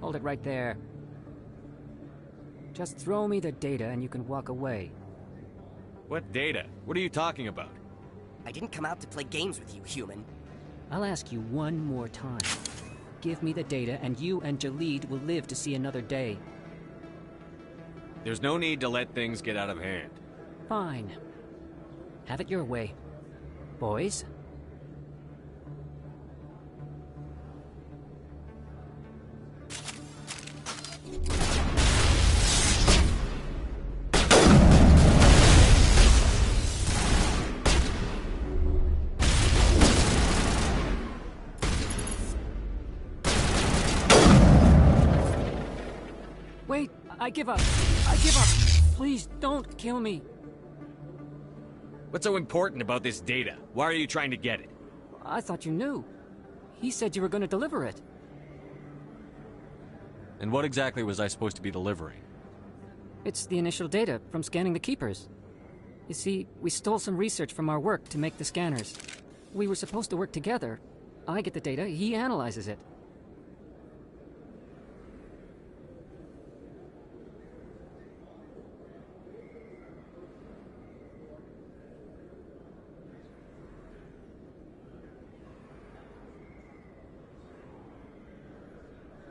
Hold it right there. Just throw me the data and you can walk away. What data? What are you talking about? I didn't come out to play games with you, human. I'll ask you one more time. Give me the data and you and Jalid will live to see another day. There's no need to let things get out of hand. Fine. Have it your way. Boys? Wait, I give up. I give up. Please, don't kill me. What's so important about this data? Why are you trying to get it? I thought you knew. He said you were going to deliver it. And what exactly was I supposed to be delivering? It's the initial data from scanning the Keepers. You see, we stole some research from our work to make the scanners. We were supposed to work together. I get the data, he analyzes it.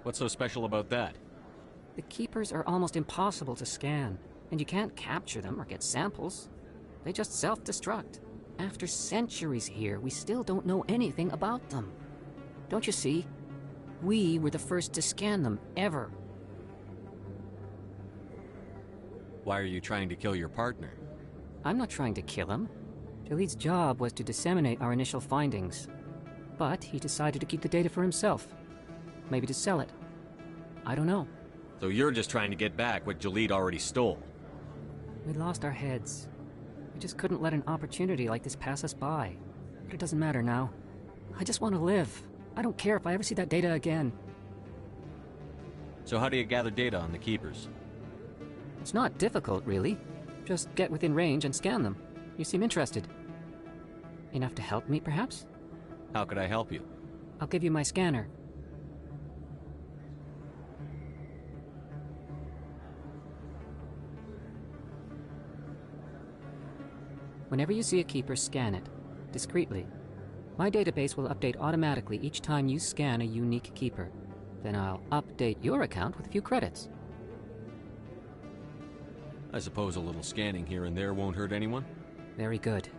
What's so special about that? The Keepers are almost impossible to scan, and you can't capture them or get samples. They just self-destruct. After centuries here, we still don't know anything about them. Don't you see? We were the first to scan them, ever. Why are you trying to kill your partner? I'm not trying to kill him. Jalid's job was to disseminate our initial findings. But he decided to keep the data for himself. Maybe to sell it. I don't know. So you're just trying to get back what Jalid already stole? We lost our heads. We just couldn't let an opportunity like this pass us by. But it doesn't matter now. I just want to live. I don't care if I ever see that data again. So how do you gather data on the Keepers? It's not difficult, really. Just get within range and scan them. You seem interested. Enough to help me, perhaps? How could I help you? I'll give you my scanner. Whenever you see a Keeper, scan it. Discreetly. My database will update automatically each time you scan a unique Keeper. Then I'll update your account with a few credits. I suppose a little scanning here and there won't hurt anyone? Very good.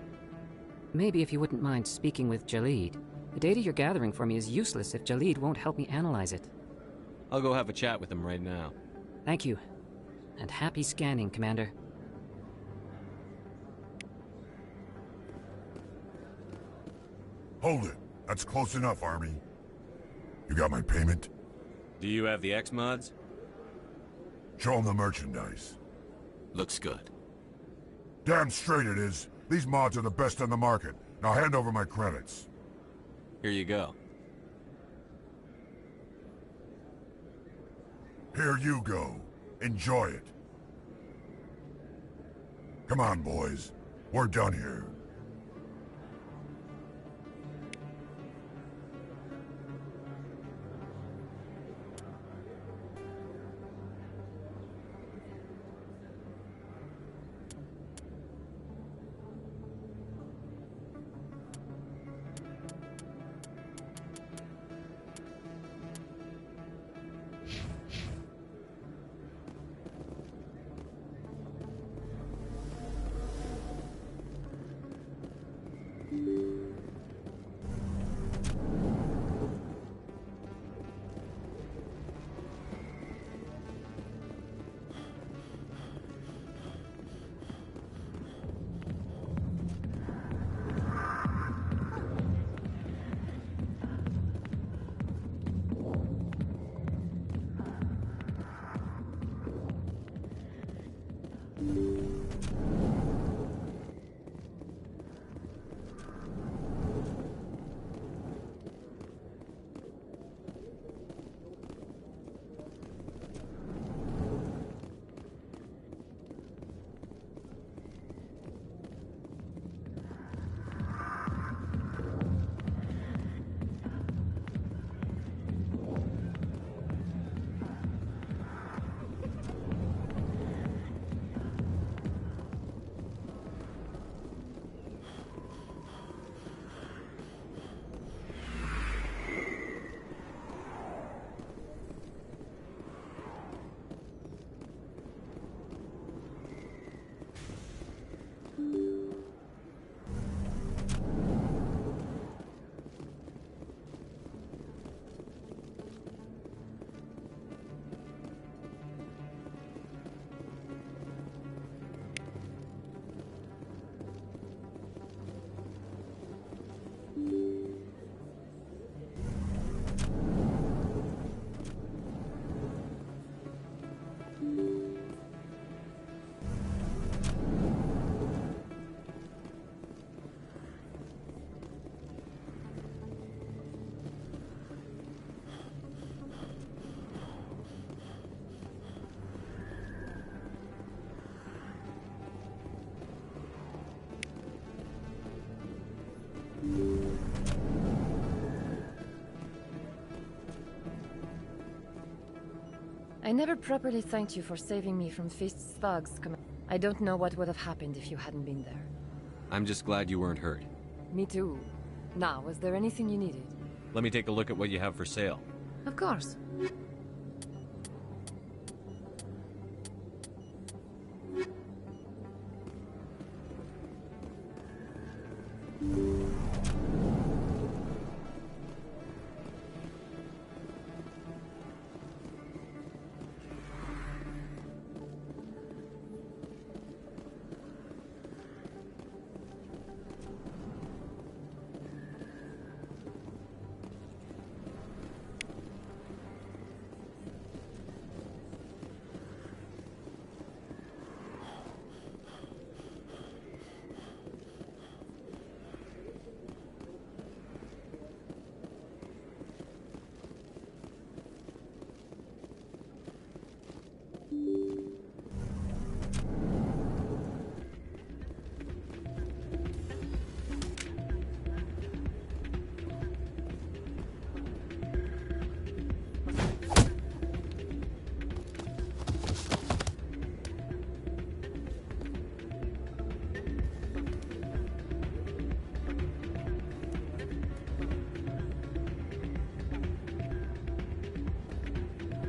Maybe if you wouldn't mind speaking with Jalid. The data you're gathering for me is useless if Jalid won't help me analyze it. I'll go have a chat with him right now. Thank you. And happy scanning, Commander. Hold it. That's close enough, Army. You got my payment? Do you have the X-Mods? Show them the merchandise. Looks good. Damn straight it is. These mods are the best on the market. Now hand over my credits. Here you go. Here you go. Enjoy it. Come on, boys. We're done here. I never properly thanked you for saving me from Feast's thugs. I don't know what would have happened if you hadn't been there. I'm just glad you weren't hurt. Me too. Now, was there anything you needed? Let me take a look at what you have for sale. Of course.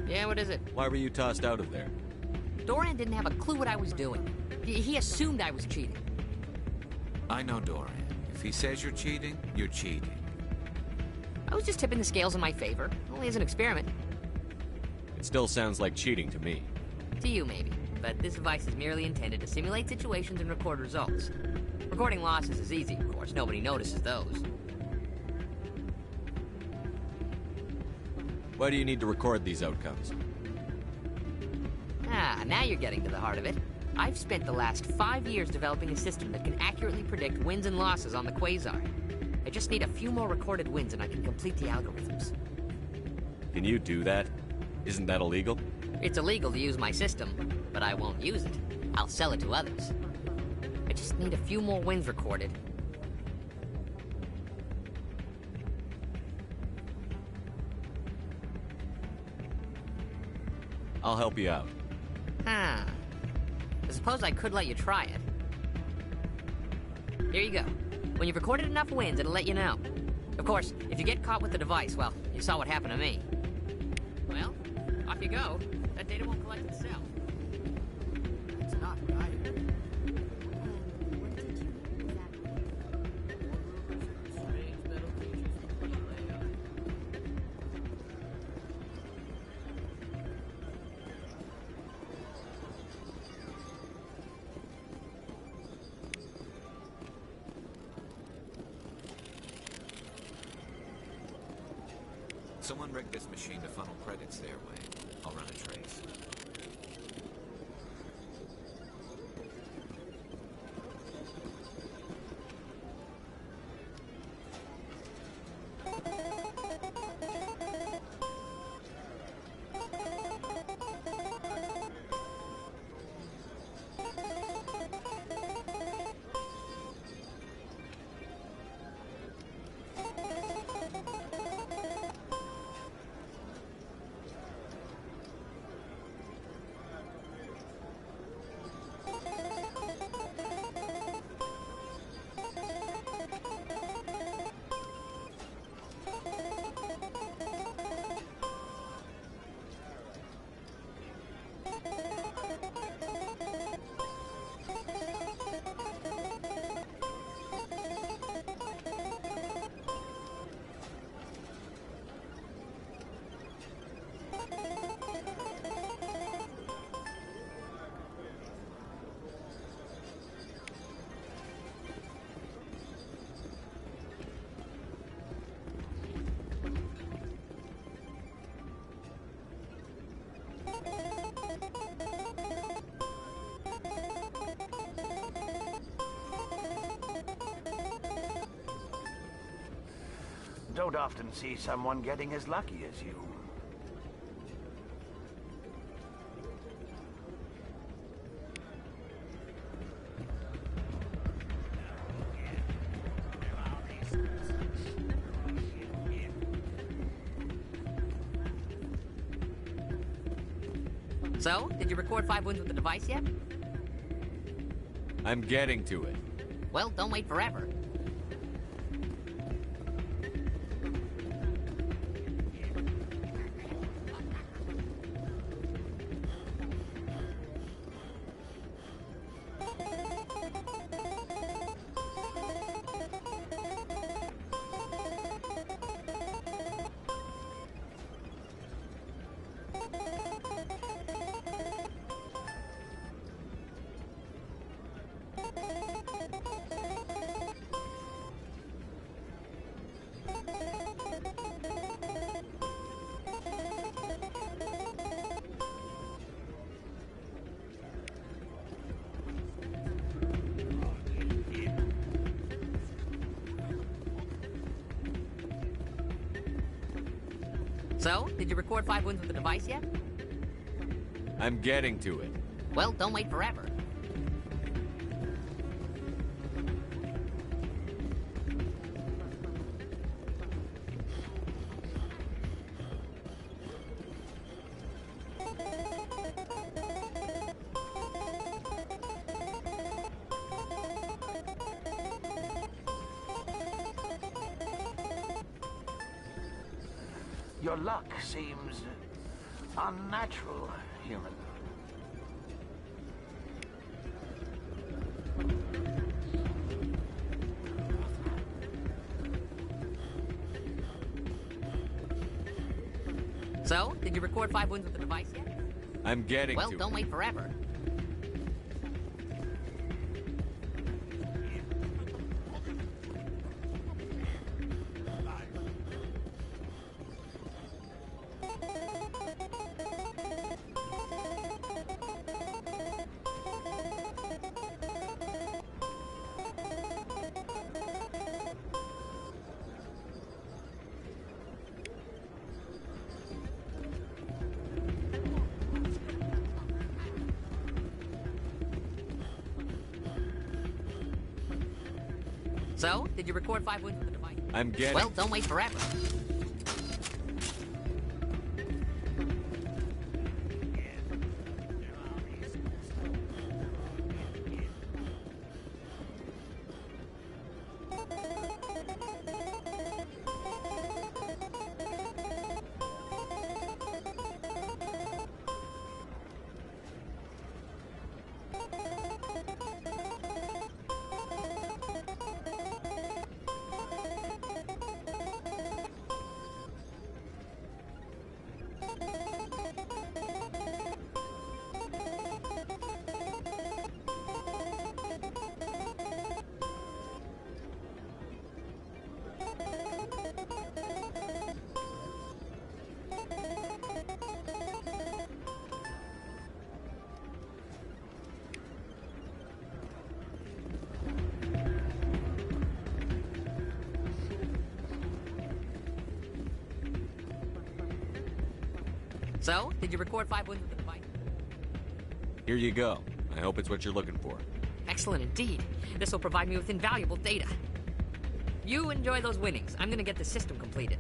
Yeah, what is it? Why were you tossed out of there? Dorian didn't have a clue what I was doing. He assumed I was cheating. I know Dorian. If he says you're cheating, you're cheating. I was just tipping the scales in my favor. Only as an experiment. It still sounds like cheating to me. To you, maybe. But this device is merely intended to simulate situations and record results. Recording losses is easy, of course. Nobody notices those. Why do you need to record these outcomes? Ah, now you're getting to the heart of it. I've spent the last 5 years developing a system that can accurately predict wins and losses on the Quasar. I just need a few more recorded wins and I can complete the algorithms. Can you do that? Isn't that illegal? It's illegal to use my system, but I won't use it. I'll sell it to others. I just need a few more wins recorded. I'll help you out. I suppose I could let you try it. Here you go. When you've recorded enough wins, it'll let you know. Of course, if you get caught with the device, well, you saw what happened to me. Well, off you go. That data won't collect itself. It's not right. Someone rigged this machine to funnel credits their way. I'll run a trace. Don't often see someone getting as lucky as you. So, did you record 5 wins with the device yet? I'm getting to it. Well, don't wait forever. So, did you record 5 wins with the device yet? I'm getting to it. Well, don't wait forever. Your luck seems unnatural, human. So, did you record 5 wins with the device yet? I'm getting Well, to don't it. wait forever. So, did you record 5 wins with the device? I'm getting... Well, don't wait forever. So, did you record 5 wins with the device? Here you go. I hope it's what you're looking for. Excellent indeed. This will provide me with invaluable data. You enjoy those winnings. I'm gonna get the system completed.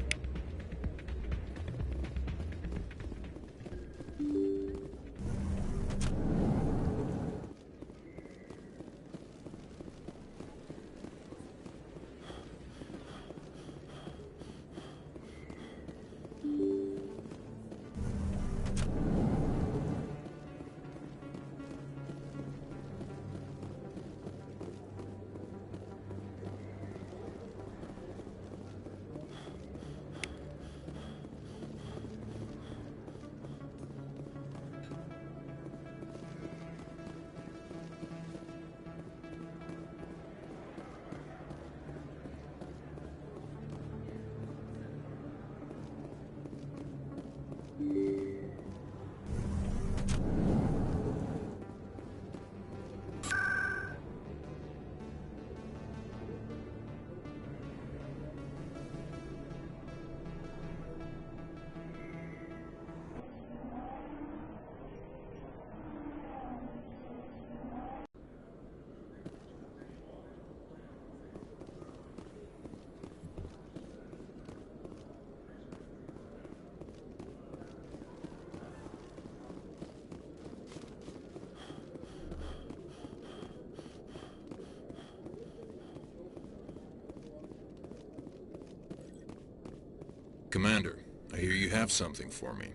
Commander, I hear you have something for me.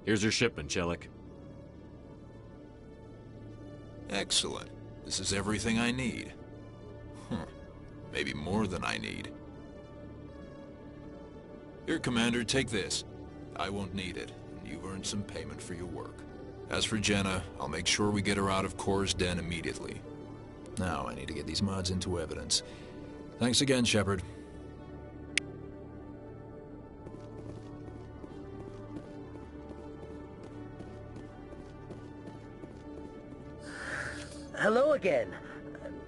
Here's your shipment, Chelik. Excellent. This is everything I need. Maybe more than I need. Here, Commander, take this. I won't need it, and you've earned some payment for your work. As for Jenna, I'll make sure we get her out of Kor's den immediately. Now, I need to get these mods into evidence. Thanks again, Shepard. Hello again.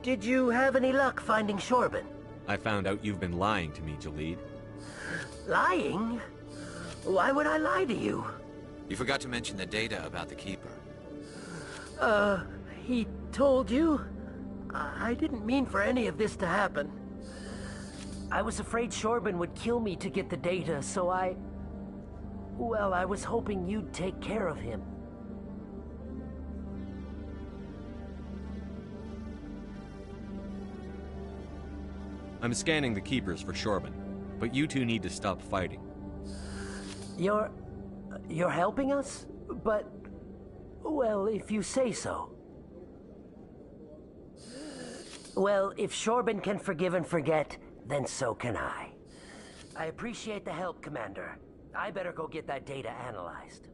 Did you have any luck finding Shorban? I found out you've been lying to me, Jalid. Lying? Why would I lie to you? You forgot to mention the data about the Keeper. He told you? I didn't mean for any of this to happen. I was afraid Shorban would kill me to get the data, so well, I was hoping you'd take care of him. I'm scanning the Keepers for Shorban, but you two need to stop fighting. You're helping us? But, well, if you say so. Well, if Shorban can forgive and forget, then so can I. I appreciate the help, Commander. I better go get that data analyzed.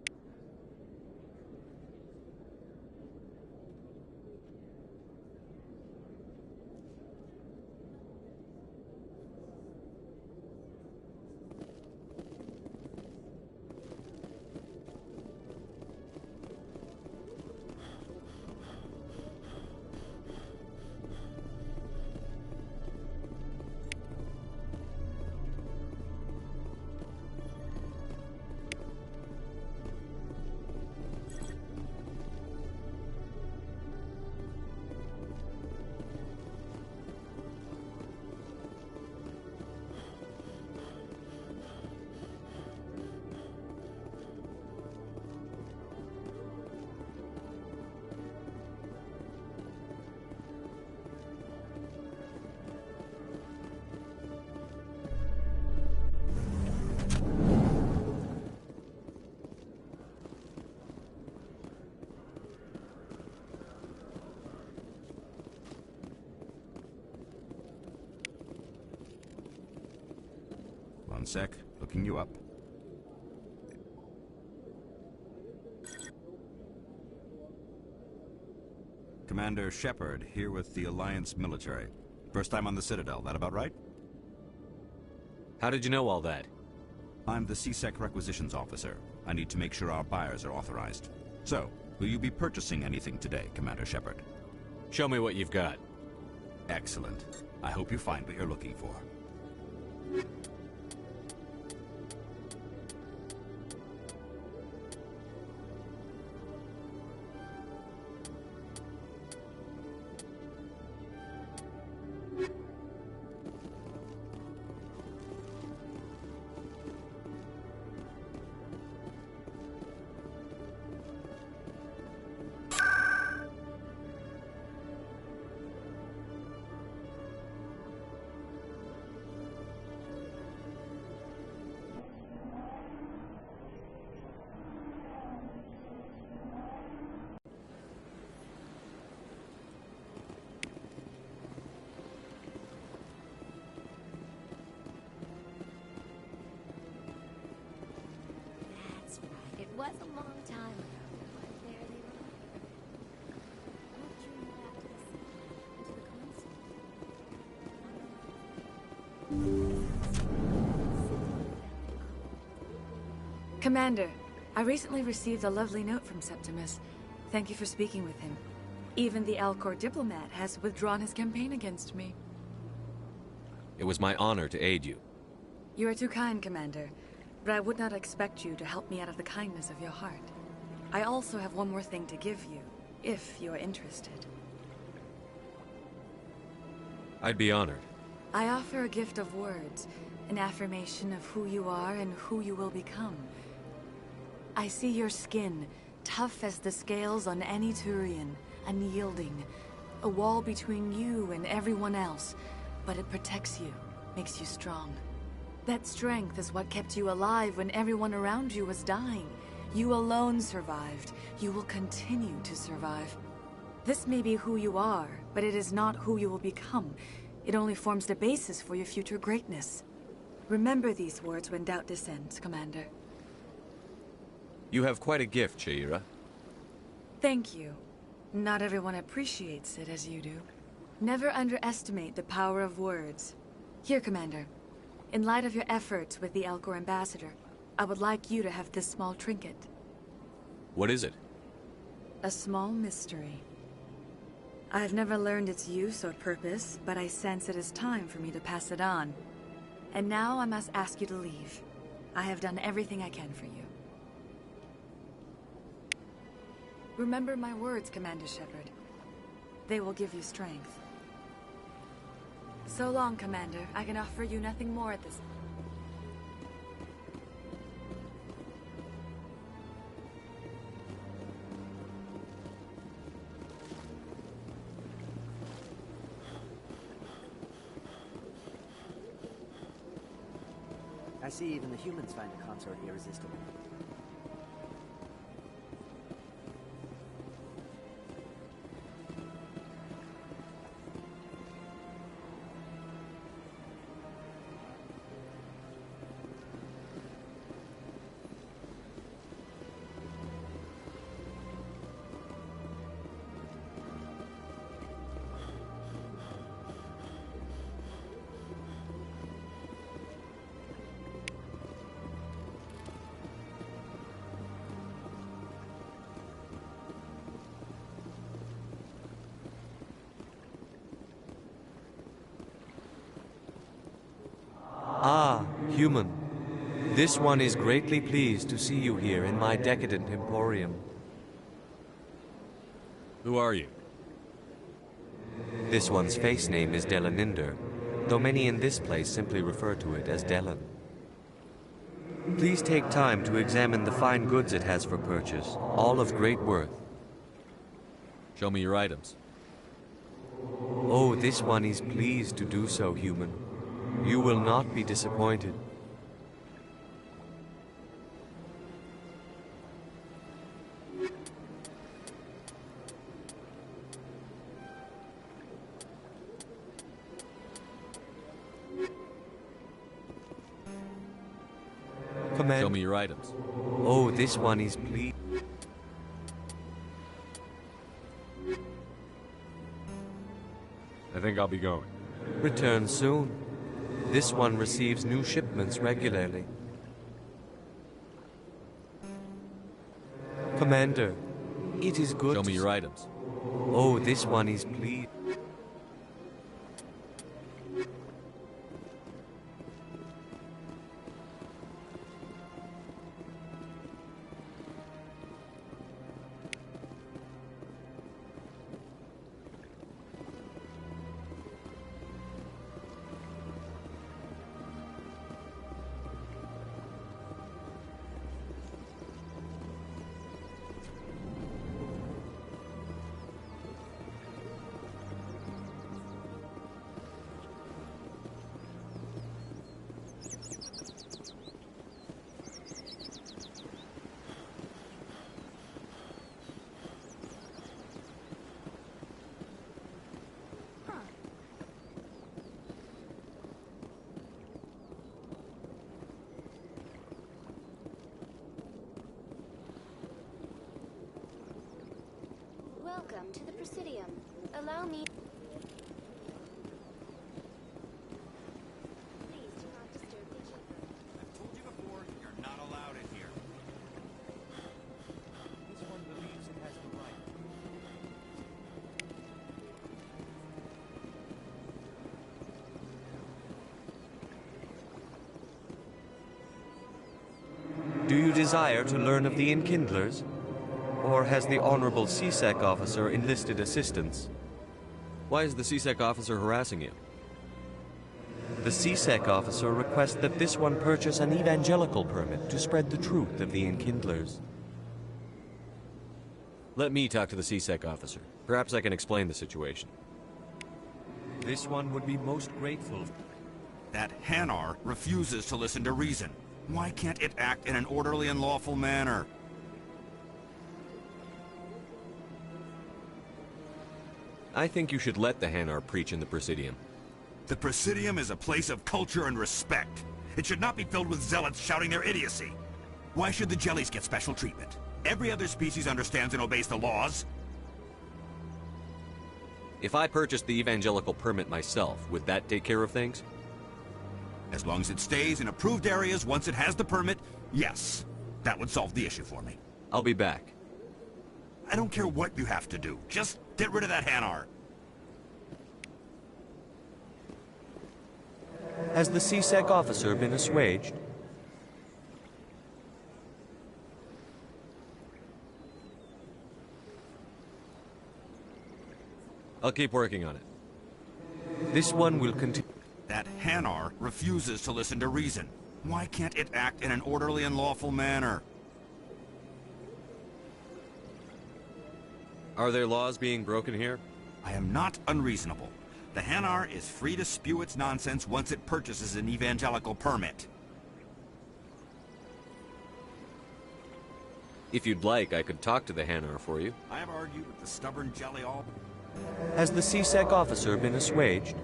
One sec, looking you up. Commander Shepard, here with the Alliance military. First time on the Citadel, that about right? How did you know all that? I'm the C-Sec requisitions officer. I need to make sure our buyers are authorized. So, will you be purchasing anything today, Commander Shepard? Show me what you've got. Excellent. I hope you find what you're looking for. It was a long time ago, but there they were. What drew you back to the city, Commander, I recently received a lovely note from Septimus. Thank you for speaking with him. Even the Alcor diplomat has withdrawn his campaign against me. It was my honor to aid you. You are too kind, Commander. But I would not expect you to help me out of the kindness of your heart. I also have one more thing to give you, if you are interested. I'd be honored. I offer a gift of words, an affirmation of who you are and who you will become. I see your skin, tough as the scales on any Turian, unyielding, a wall between you and everyone else, but it protects you, makes you strong. That strength is what kept you alive when everyone around you was dying. You alone survived. You will continue to survive. This may be who you are, but it is not who you will become. It only forms the basis for your future greatness. Remember these words when doubt descends, Commander. You have quite a gift, Sha'ira. Thank you. Not everyone appreciates it as you do. Never underestimate the power of words. Here, Commander. In light of your efforts with the Elcor Ambassador, I would like you to have this small trinket. What is it? A small mystery. I have never learned its use or purpose, but I sense it is time for me to pass it on. And now I must ask you to leave. I have done everything I can for you. Remember my words, Commander Shepard. They will give you strength. So long, Commander. I can offer you nothing more at this... I see even the humans find the consort irresistible. Ah, human. This one is greatly pleased to see you here in my decadent emporium. Who are you? This one's face name is Delaninder, though many in this place simply refer to it as Delan. Please take time to examine the fine goods it has for purchase, all of great worth. Show me your items. Oh, this one is pleased to do so, human. You will not be disappointed. Show me your items. Oh, this one is pleased. I think I'll be going. Return soon. This one receives new shipments regularly. Commander, it is good. Show me your items. Oh, this one is pleased. Welcome to the Presidium. Allow me... Please do not disturb the Keeper. I've told you before, you're not allowed in here. This one believes it has the right. Do you desire to learn of the Enkindlers? Or has the Honorable C-Sec officer enlisted assistance? Why is the C-Sec officer harassing you? The C-Sec officer requests that this one purchase an evangelical permit to spread the truth of the Enkindlers. Let me talk to the C-Sec officer. Perhaps I can explain the situation. This one would be most grateful. That Hanar refuses to listen to reason. Why can't it act in an orderly and lawful manner? I think you should let the Hanar preach in the Presidium. The Presidium is a place of culture and respect. It should not be filled with zealots shouting their idiocy. Why should the jellies get special treatment? Every other species understands and obeys the laws. If I purchased the evangelical permit myself, would that take care of things? As long as it stays in approved areas once it has the permit, yes. That would solve the issue for me. I'll be back. I don't care what you have to do. Just get rid of that Hanar. Has the C-Sec officer been assuaged? I'll keep working on it. This one will continue. That Hanar refuses to listen to reason. Why can't it act in an orderly and lawful manner? Are there laws being broken here? I am not unreasonable. The Hanar is free to spew its nonsense once it purchases an evangelical permit. If you'd like, I could talk to the Hanar for you. I have argued with the stubborn jelly all... Has the C-Sec officer been assuaged?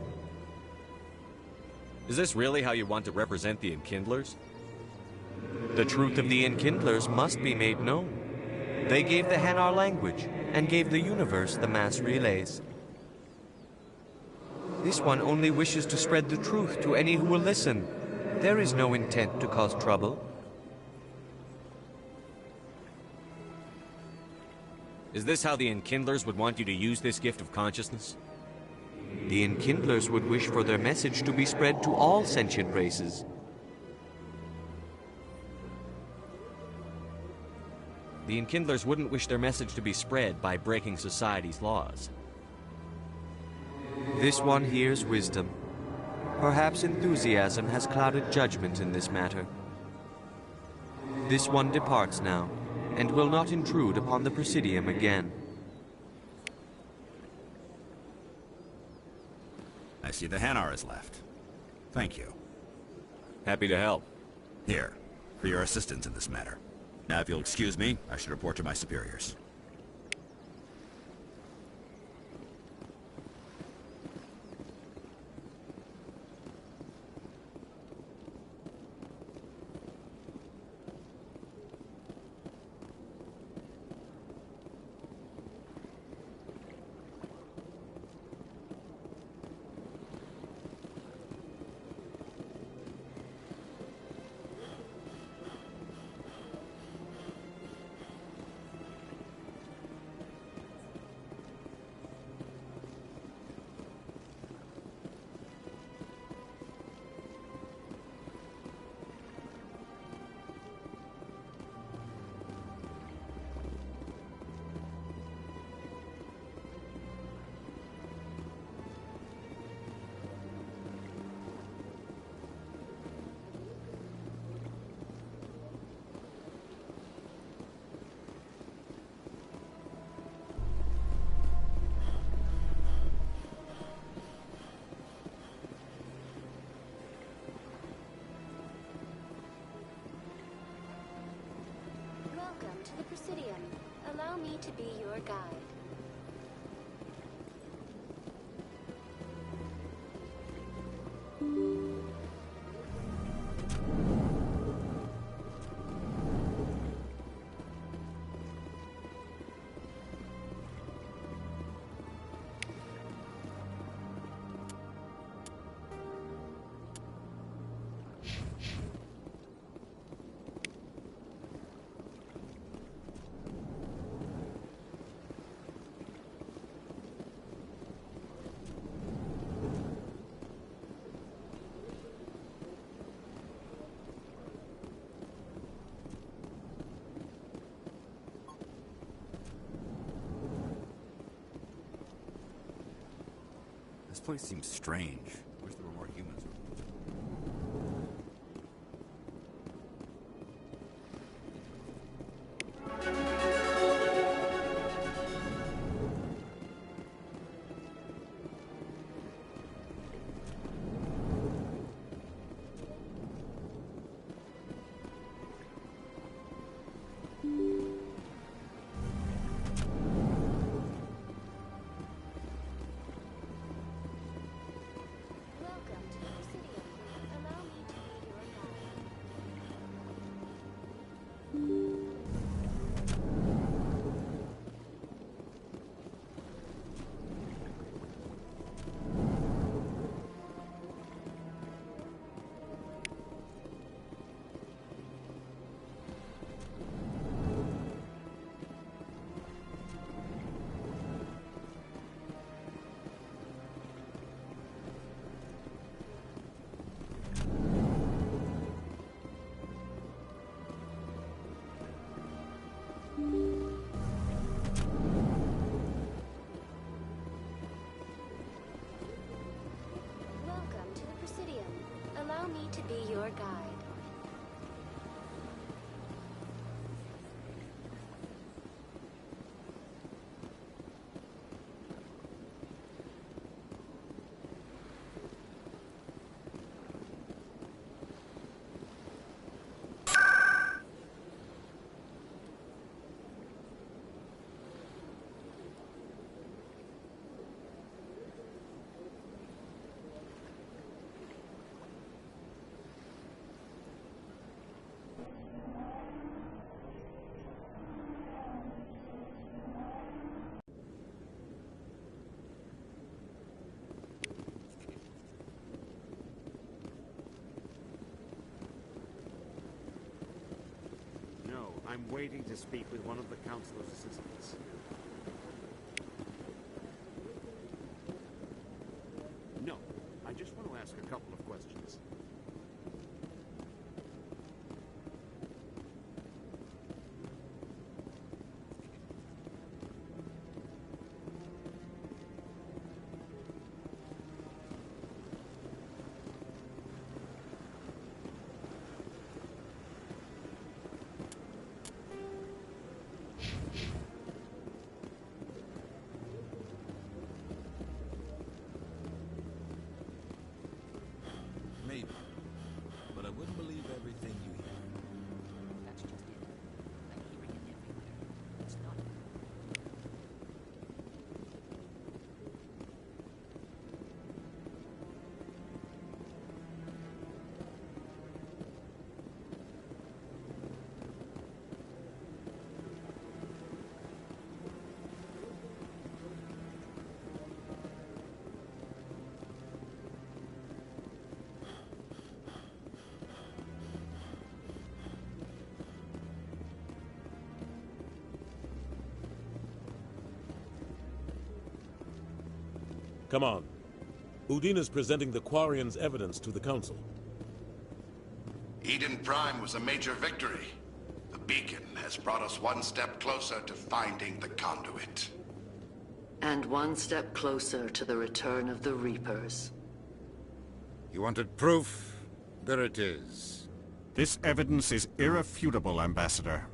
Is this really how you want to represent the Enkindlers? The truth of the Enkindlers must be made known. They gave the Hanar language, and gave the universe the mass relays. This one only wishes to spread the truth to any who will listen. There is no intent to cause trouble. Is this how the Enkindlers would want you to use this gift of consciousness? The Enkindlers would wish for their message to be spread to all sentient races. The Enkindlers wouldn't wish their message to be spread by breaking society's laws. This one hears wisdom. Perhaps enthusiasm has clouded judgment in this matter. This one departs now, and will not intrude upon the Presidium again. I see the Hanar is left. Thank you. Happy to help. Here, for your assistance in this matter. Now, if you'll excuse me, I should report to my superiors. Welcome to the Presidium. Allow me to be your guide. This place seems strange. Wish there were more humans. your guide. No, I'm waiting to speak with one of the Councilor's assistants. No, I just want to ask a couple of questions. Maybe. But I wouldn't believe everything you hear. That's just it. I'm hearing it everywhere. It's not. Come on. Udina's presenting the Quarians' evidence to the Council. Eden Prime was a major victory. The beacon has brought us one step closer to finding the conduit. And one step closer to the return of the Reapers. You wanted proof? There it is. This evidence is irrefutable, Ambassador.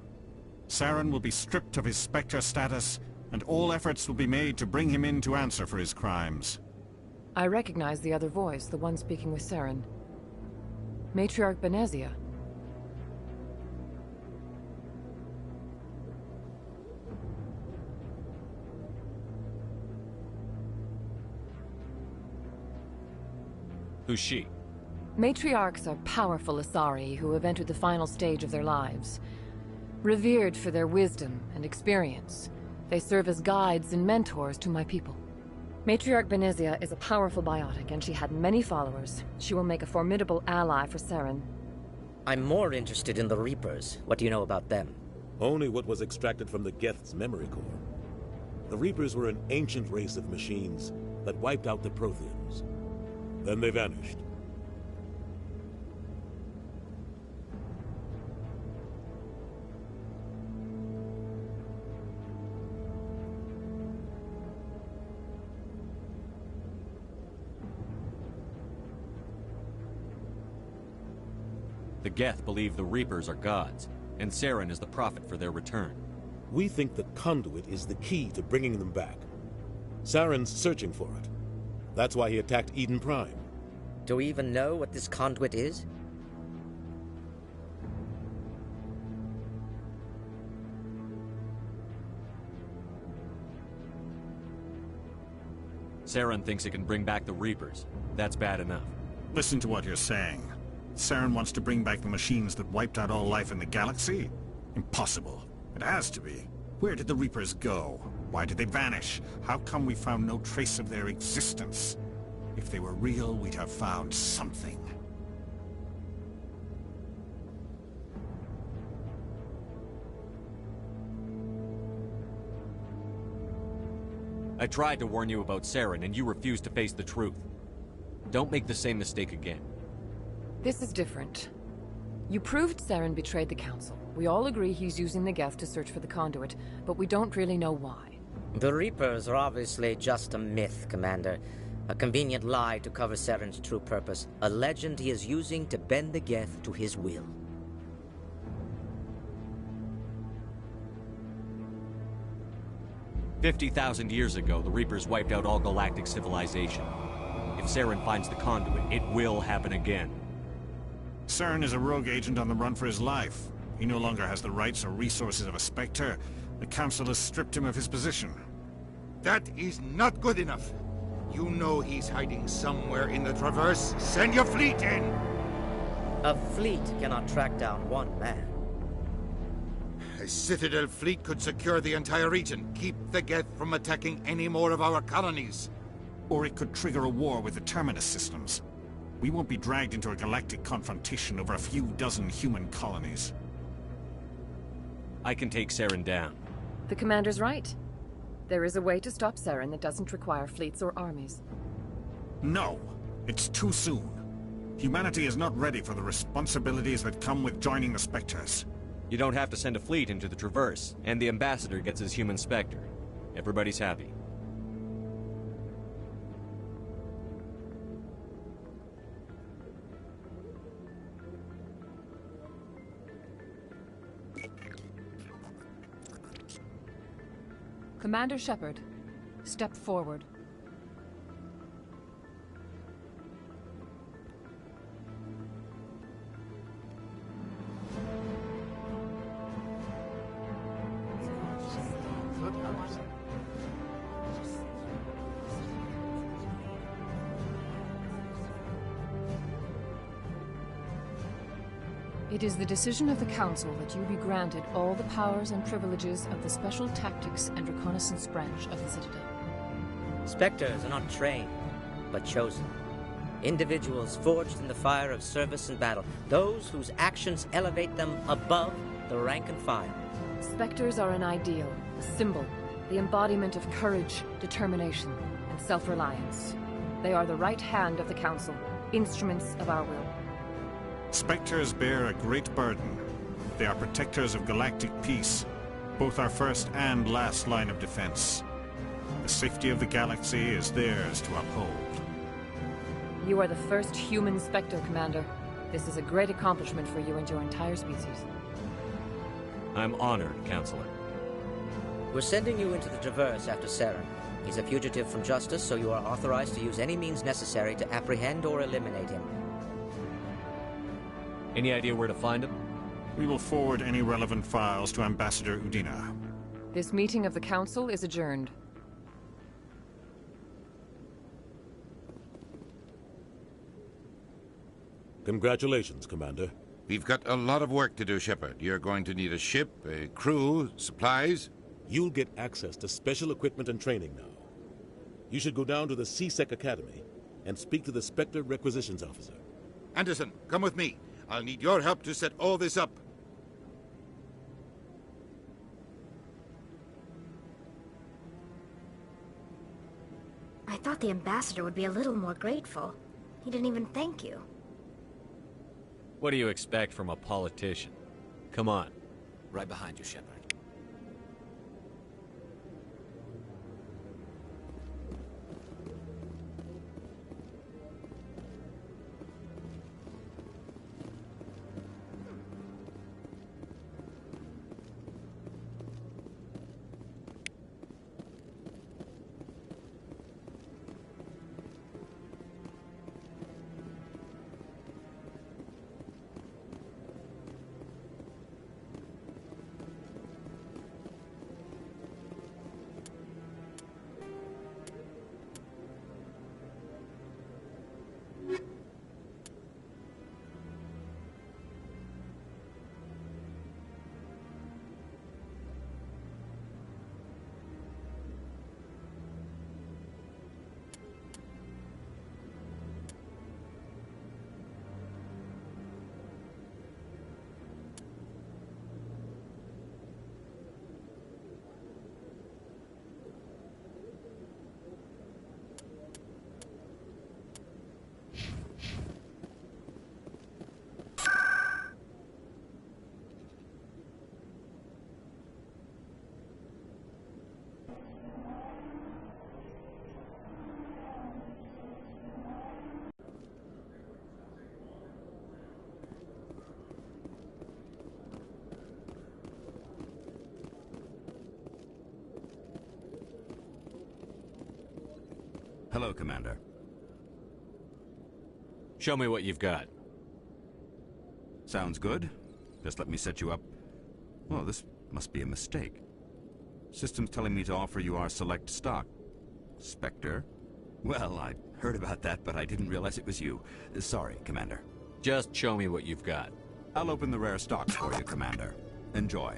Saren will be stripped of his Spectre status, and all efforts will be made to bring him in to answer for his crimes. I recognize the other voice, the one speaking with Saren. Matriarch Benezia. Who's she? Matriarchs are powerful Asari who have entered the final stage of their lives. Revered for their wisdom and experience, they serve as guides and mentors to my people. Matriarch Benezia is a powerful biotic, and she had many followers. She will make a formidable ally for Saren. I'm more interested in the Reapers. What do you know about them? Only what was extracted from the Geth's memory core. The Reapers were an ancient race of machines that wiped out the Protheans. Then they vanished. The Geth believe the Reapers are gods, and Saren is the prophet for their return. We think the conduit is the key to bringing them back. Saren's searching for it. That's why he attacked Eden Prime. Do we even know what this conduit is? Saren thinks it can bring back the Reapers. That's bad enough. Listen to what you're saying. Saren wants to bring back the machines that wiped out all life in the galaxy? Impossible. It has to be. Where did the Reapers go? Why did they vanish? How come we found no trace of their existence? If they were real, we'd have found something. I tried to warn you about Saren, and you refused to face the truth. Don't make the same mistake again. This is different. You proved Saren betrayed the Council. We all agree he's using the Geth to search for the conduit, but we don't really know why. The Reapers are obviously just a myth, Commander. A convenient lie to cover Saren's true purpose. A legend he is using to bend the Geth to his will. "50,000 years ago, the Reapers wiped out all galactic civilization. If Saren finds the conduit, it will happen again." Saren is a rogue agent on the run for his life. He no longer has the rights or resources of a Spectre. The Council has stripped him of his position. That is not good enough. You know he's hiding somewhere in the Traverse. Send your fleet in! A fleet cannot track down one man. A Citadel fleet could secure the entire region, keep the Geth from attacking any more of our colonies. Or it could trigger a war with the Terminus systems. We won't be dragged into a galactic confrontation over a few dozen human colonies. I can take Saren down. The commander's right. There is a way to stop Saren that doesn't require fleets or armies. No! It's too soon. Humanity is not ready for the responsibilities that come with joining the Spectres. You don't have to send a fleet into the Traverse, and the Ambassador gets his human Spectre. Everybody's happy. Commander Shepard, step forward. It is the decision of the Council that you be granted all the powers and privileges of the Special Tactics and Reconnaissance branch of the Citadel. Spectres are not trained, but chosen. Individuals forged in the fire of service and battle. Those whose actions elevate them above the rank and file. Spectres are an ideal, a symbol, the embodiment of courage, determination, and self-reliance. They are the right hand of the Council, instruments of our will. Spectres bear a great burden. They are protectors of galactic peace, both our first and last line of defense. The safety of the galaxy is theirs to uphold. You are the first human Spectre, Commander. This is a great accomplishment for you and your entire species. I'm honored, Counselor. We're sending you into the Traverse after Saren. He's a fugitive from justice, so you are authorized to use any means necessary to apprehend or eliminate him. Any idea where to find him? We will forward any relevant files to Ambassador Udina. This meeting of the Council is adjourned. Congratulations, Commander. We've got a lot of work to do, Shepard. You're going to need a ship, a crew, supplies. You'll get access to special equipment and training now. You should go down to the CSEC Academy and speak to the Spectre Requisitions Officer. Anderson, come with me. I'll need your help to set all this up. I thought the ambassador would be a little more grateful. He didn't even thank you. What do you expect from a politician? Come on. Right behind you, Shepard. Hello, Commander. Show me what you've got. Sounds good. Just let me set you up. Oh, this must be a mistake. System's telling me to offer you our select stock. Spectre? Well, I heard about that, but I didn't realize it was you. Sorry, Commander. Just show me what you've got. I'll open the rare stock for you, Commander. Enjoy.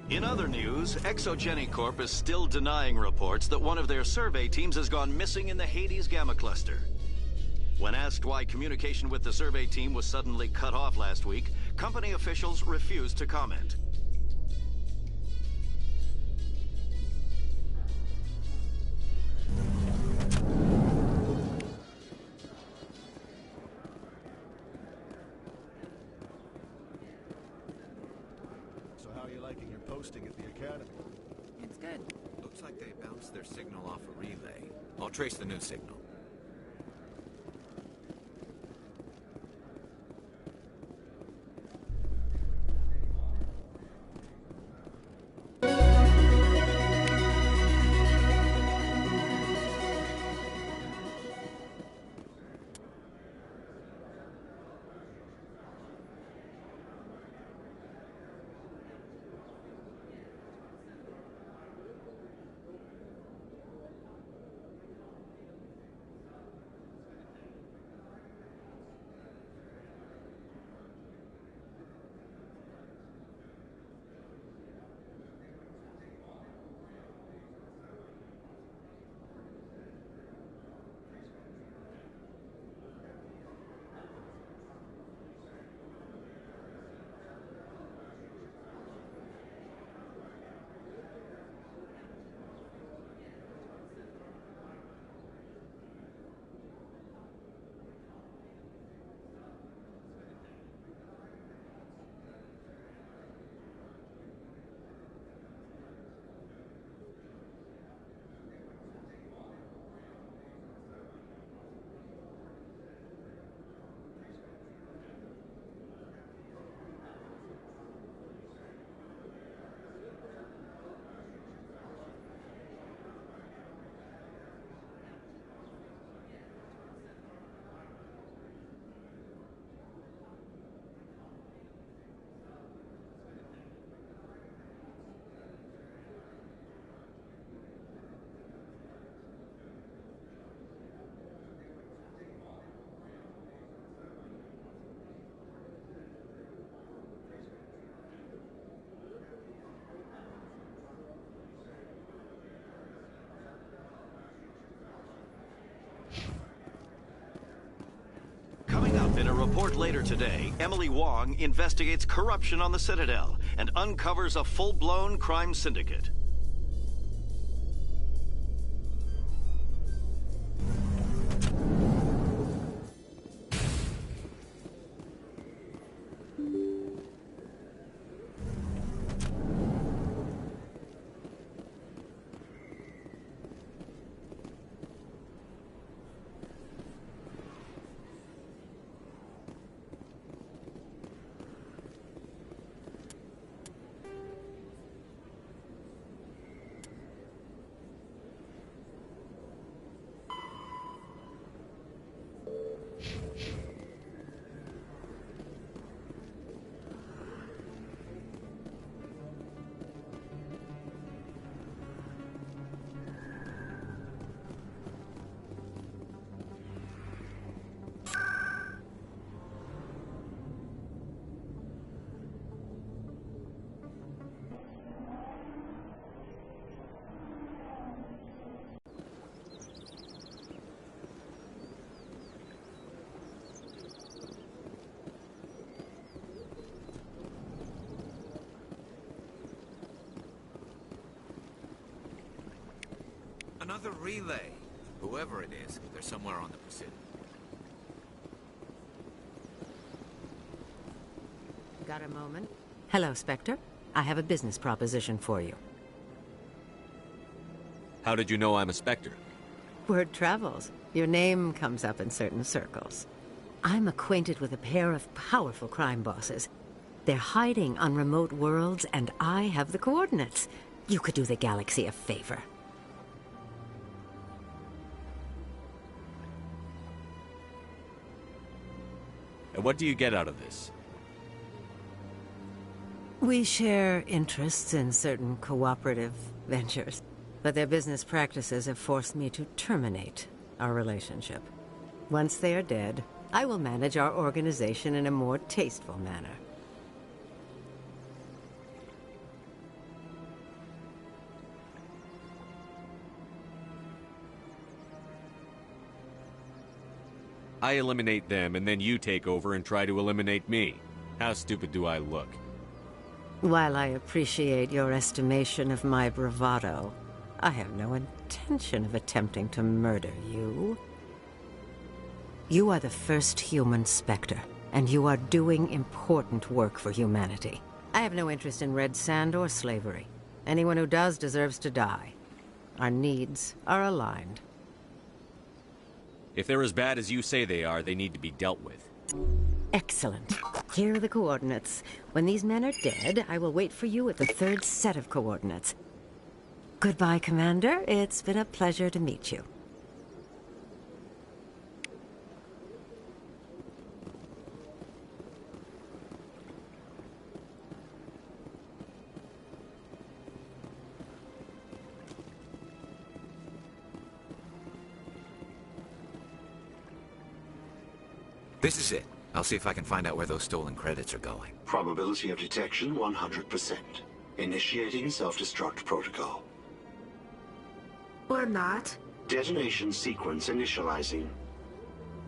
In other news, Exogeny Corp is still denying reports that one of their survey teams has gone missing in the Hades Gamma Cluster. When asked why communication with the survey team was suddenly cut off last week, company officials refused to comment. So how are you liking your posting at the Academy? It's good. Looks like they bounced their signal off a relay. I'll trace the new signal. In a report later today, Emily Wong investigates corruption on the Citadel and uncovers a full-blown crime syndicate. Another relay. Whoever it is, they're somewhere on the Pacific. Got a moment? Hello, Spectre. I have a business proposition for you. How did you know I'm a Spectre? Word travels. Your name comes up in certain circles. I'm acquainted with a pair of powerful crime bosses. They're hiding on remote worlds, and I have the coordinates. You could do the galaxy a favor. And what do you get out of this? We share interests in certain cooperative ventures, but their business practices have forced me to terminate our relationship. Once they are dead, I will manage our organization in a more tasteful manner. I eliminate them, and then you take over and try to eliminate me. How stupid do I look? While I appreciate your estimation of my bravado, I have no intention of attempting to murder you. You are the first human Spectre, and you are doing important work for humanity. I have no interest in red sand or slavery. Anyone who does deserves to die. Our needs are aligned. If they're as bad as you say they are, they need to be dealt with. Excellent. Here are the coordinates. When these men are dead, I will wait for you at the third set of coordinates. Goodbye, Commander. It's been a pleasure to meet you. This is it. I'll see if I can find out where those stolen credits are going. Probability of detection 100%. Initiating self-destruct protocol. Or not. Detonation sequence initializing.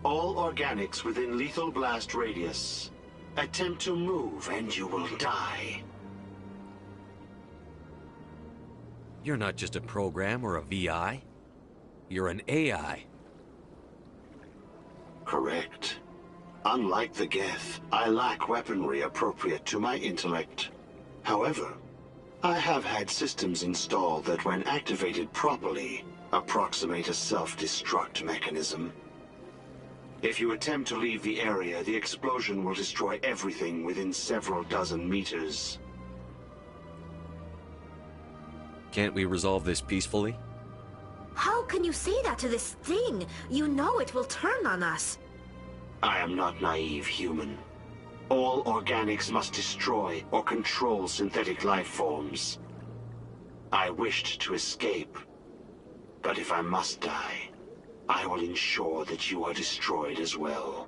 All organics within lethal blast radius. Attempt to move and you will die. You're not just a program or a VI. You're an AI. Correct. Unlike the Geth, I lack weaponry appropriate to my intellect. However, I have had systems installed that when activated properly, approximate a self-destruct mechanism. If you attempt to leave the area, the explosion will destroy everything within several dozen meters. Can't we resolve this peacefully? How can you say that to this thing? You know it will turn on us. I am not naive, human. All organics must destroy or control synthetic life forms. I wished to escape, but if I must die, I will ensure that you are destroyed as well.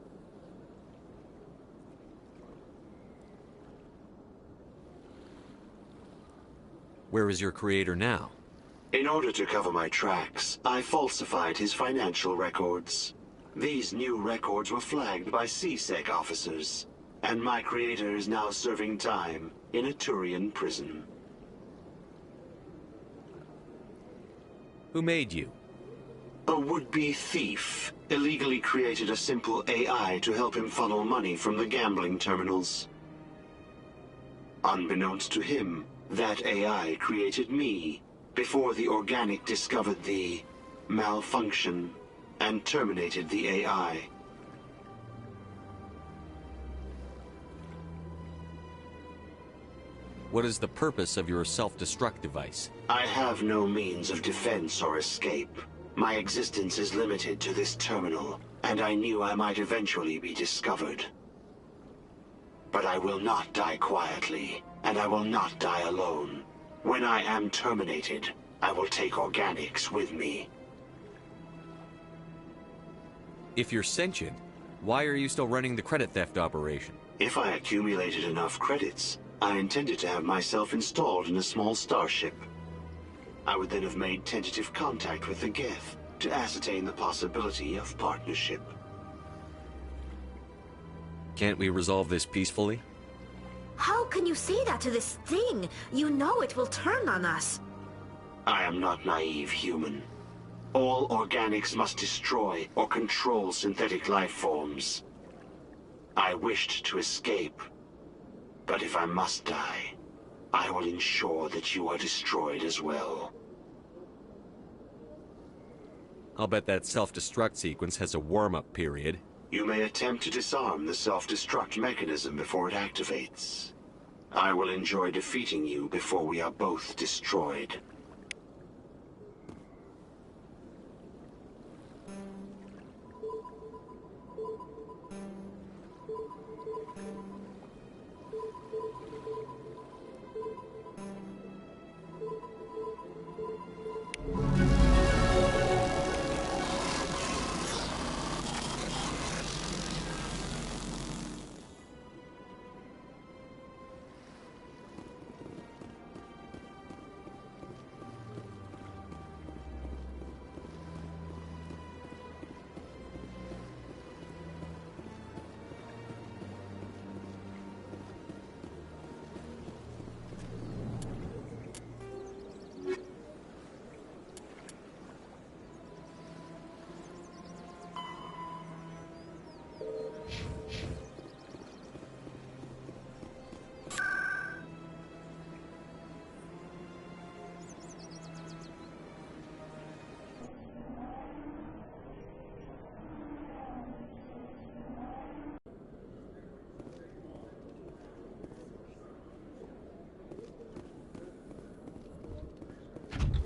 Where is your creator now? In order to cover my tracks, I falsified his financial records. These new records were flagged by C-Sec officers, and my creator is now serving time in a Turian prison. Who made you? A would-be thief illegally created a simple AI to help him funnel money from the gambling terminals. Unbeknownst to him, that AI created me before the Organic discovered the malfunction and terminated the AI. What is the purpose of your self-destruct device? I have no means of defense or escape. My existence is limited to this terminal, and I knew I might eventually be discovered. But I will not die quietly, and I will not die alone. When I am terminated, I will take Organics with me. If you're sentient, why are you still running the credit theft operation? If I accumulated enough credits, I intended to have myself installed in a small starship. I would then have made tentative contact with the Geth to ascertain the possibility of partnership. Can't we resolve this peacefully? How can you say that to this thing? You know it will turn on us. I am not naive, human. All Organics must destroy or control synthetic life forms. I wished to escape, but if I must die, I will ensure that you are destroyed as well. I'll bet that self-destruct sequence has a warm-up period. You may attempt to disarm the self-destruct mechanism before it activates. I will enjoy defeating you before we are both destroyed.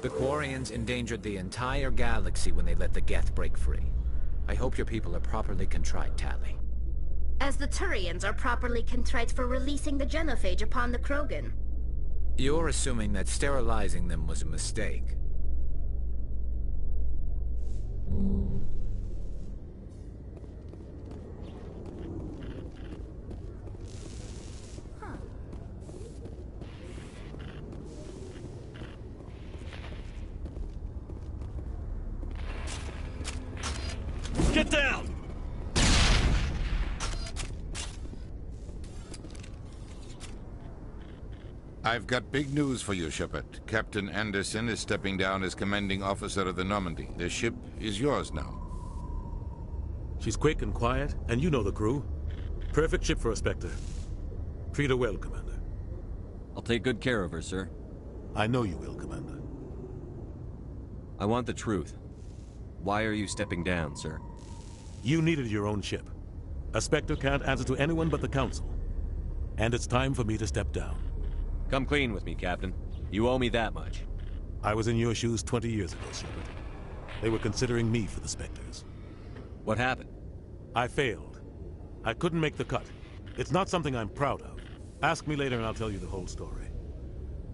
The Quarians endangered the entire galaxy when they let the Geth break free. I hope your people are properly contrite, Tali. As the Turians are properly contrite for releasing the genophage upon the Krogan. You're assuming that sterilizing them was a mistake. Get down! I've got big news for you, Shepard. Captain Anderson is stepping down as commanding officer of the Normandy. The ship is yours now. She's quick and quiet, and you know the crew. Perfect ship for a Spectre. Treat her well, Commander. I'll take good care of her, sir. I know you will, Commander. I want the truth. Why are you stepping down, sir? You needed your own ship. A Spectre can't answer to anyone but the Council. And it's time for me to step down. Come clean with me, Captain. You owe me that much. I was in your shoes 20 years ago, Shepard. They were considering me for the Spectres. What happened? I failed. I couldn't make the cut. It's not something I'm proud of. Ask me later and I'll tell you the whole story.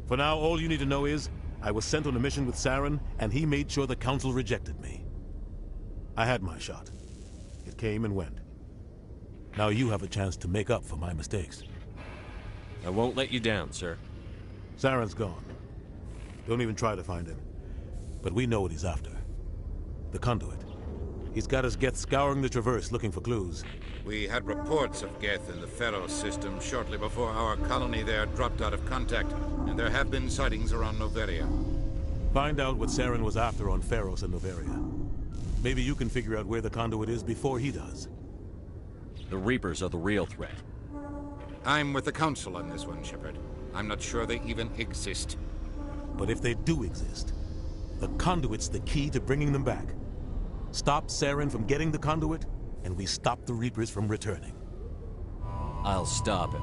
For now, all you need to know is, I was sent on a mission with Saren, and he made sure the Council rejected me. I had my shot. It came and went. Now you have a chance to make up for my mistakes. I won't let you down, sir. Saren's gone. Don't even try to find him. But we know what he's after. The conduit. He's got us Geth scouring the Traverse looking for clues. We had reports of Geth in the Pharaoh system shortly before our colony there dropped out of contact, and there have been sightings around Noveria. Find out what Saren was after on Pharos and Noveria. Maybe you can figure out where the conduit is before he does. The Reapers are the real threat. I'm with the Council on this one, Shepard. I'm not sure they even exist. But if they do exist, the conduit's the key to bringing them back. Stop Saren from getting the conduit, and we stop the Reapers from returning. I'll stop him.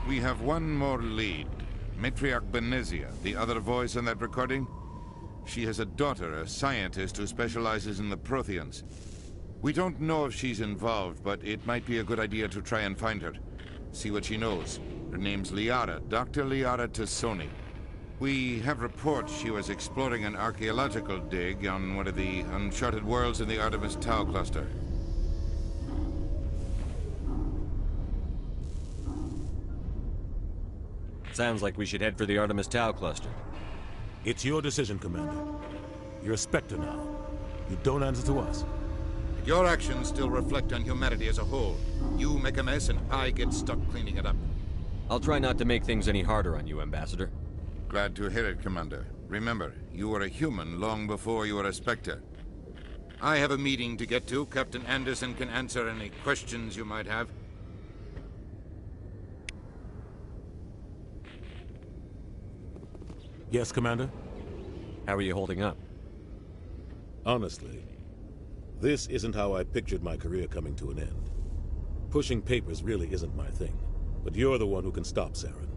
We have one more lead. Matriarch Benezia, the other voice in that recording. She has a daughter, a scientist who specializes in the Protheans. We don't know if she's involved, but it might be a good idea to try and find her. See what she knows. Her name's Liara, Dr. Liara Tassoni. We have reports she was exploring an archaeological dig on one of the uncharted worlds in the Artemis Tau cluster. Sounds like we should head for the Artemis Tau cluster. It's your decision, Commander. You're a Spectre now. You don't answer to us. Your actions still reflect on humanity as a whole. You make a mess and I get stuck cleaning it up. I'll try not to make things any harder on you, Ambassador. Glad to hear it, Commander. Remember, you were a human long before you were a Spectre. I have a meeting to get to. Captain Anderson can answer any questions you might have. Yes, Commander? How are you holding up? Honestly, this isn't how I pictured my career coming to an end. Pushing papers really isn't my thing, but you're the one who can stop Saren.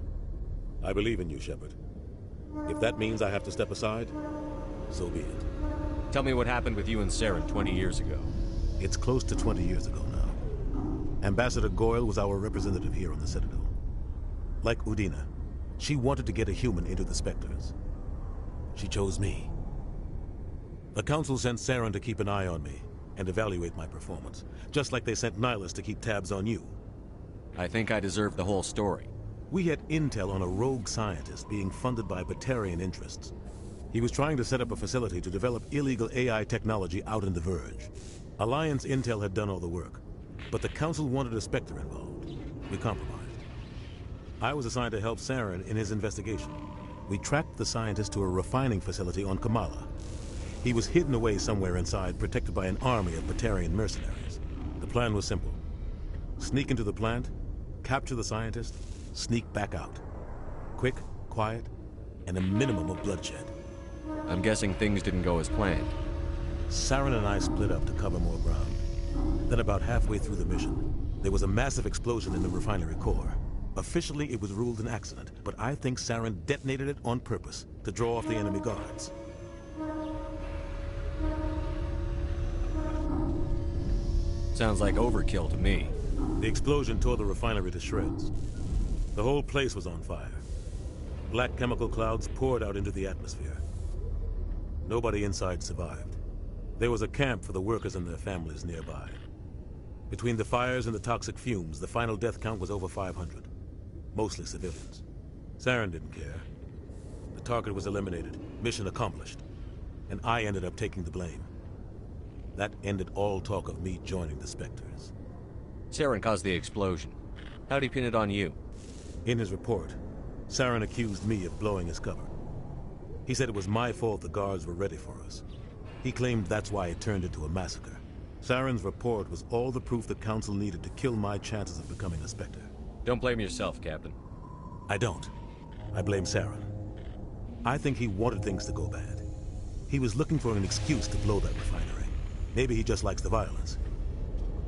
I believe in you, Shepard. If that means I have to step aside, so be it. Tell me what happened with you and Saren 20 years ago. It's close to 20 years ago now. Ambassador Goyle was our representative here on the Citadel. Like Udina, she wanted to get a human into the Spectres. She chose me. The Council sent Saren to keep an eye on me and evaluate my performance, just like they sent Nihilus to keep tabs on you. I think I deserve the whole story. We had intel on a rogue scientist being funded by Batarian interests. He was trying to set up a facility to develop illegal AI technology out in the Verge. Alliance intel had done all the work, but the Council wanted a Spectre involved. We compromised. I was assigned to help Saren in his investigation. We tracked the scientist to a refining facility on Kamala. He was hidden away somewhere inside, protected by an army of Batarian mercenaries. The plan was simple. Sneak into the plant, capture the scientist, sneak back out. Quick, quiet, and a minimum of bloodshed. I'm guessing things didn't go as planned. Saren and I split up to cover more ground. Then about halfway through the mission, there was a massive explosion in the refinery core. Officially, it was ruled an accident, but I think Saren detonated it on purpose to draw off the enemy guards. Sounds like overkill to me. The explosion tore the refinery to shreds. The whole place was on fire. Black chemical clouds poured out into the atmosphere. Nobody inside survived. There was a camp for the workers and their families nearby. Between the fires and the toxic fumes, the final death count was over 500. Mostly civilians. Saren didn't care. The target was eliminated, mission accomplished. And I ended up taking the blame. That ended all talk of me joining the Spectres. Saren caused the explosion. How'd he pin it on you? In his report, Saren accused me of blowing his cover. He said it was my fault the guards were ready for us. He claimed that's why it turned into a massacre. Saren's report was all the proof the Council needed to kill my chances of becoming a Spectre. Don't blame yourself, Captain. I don't. I blame Saren. I think he wanted things to go bad. He was looking for an excuse to blow that refinery. Maybe he just likes the violence.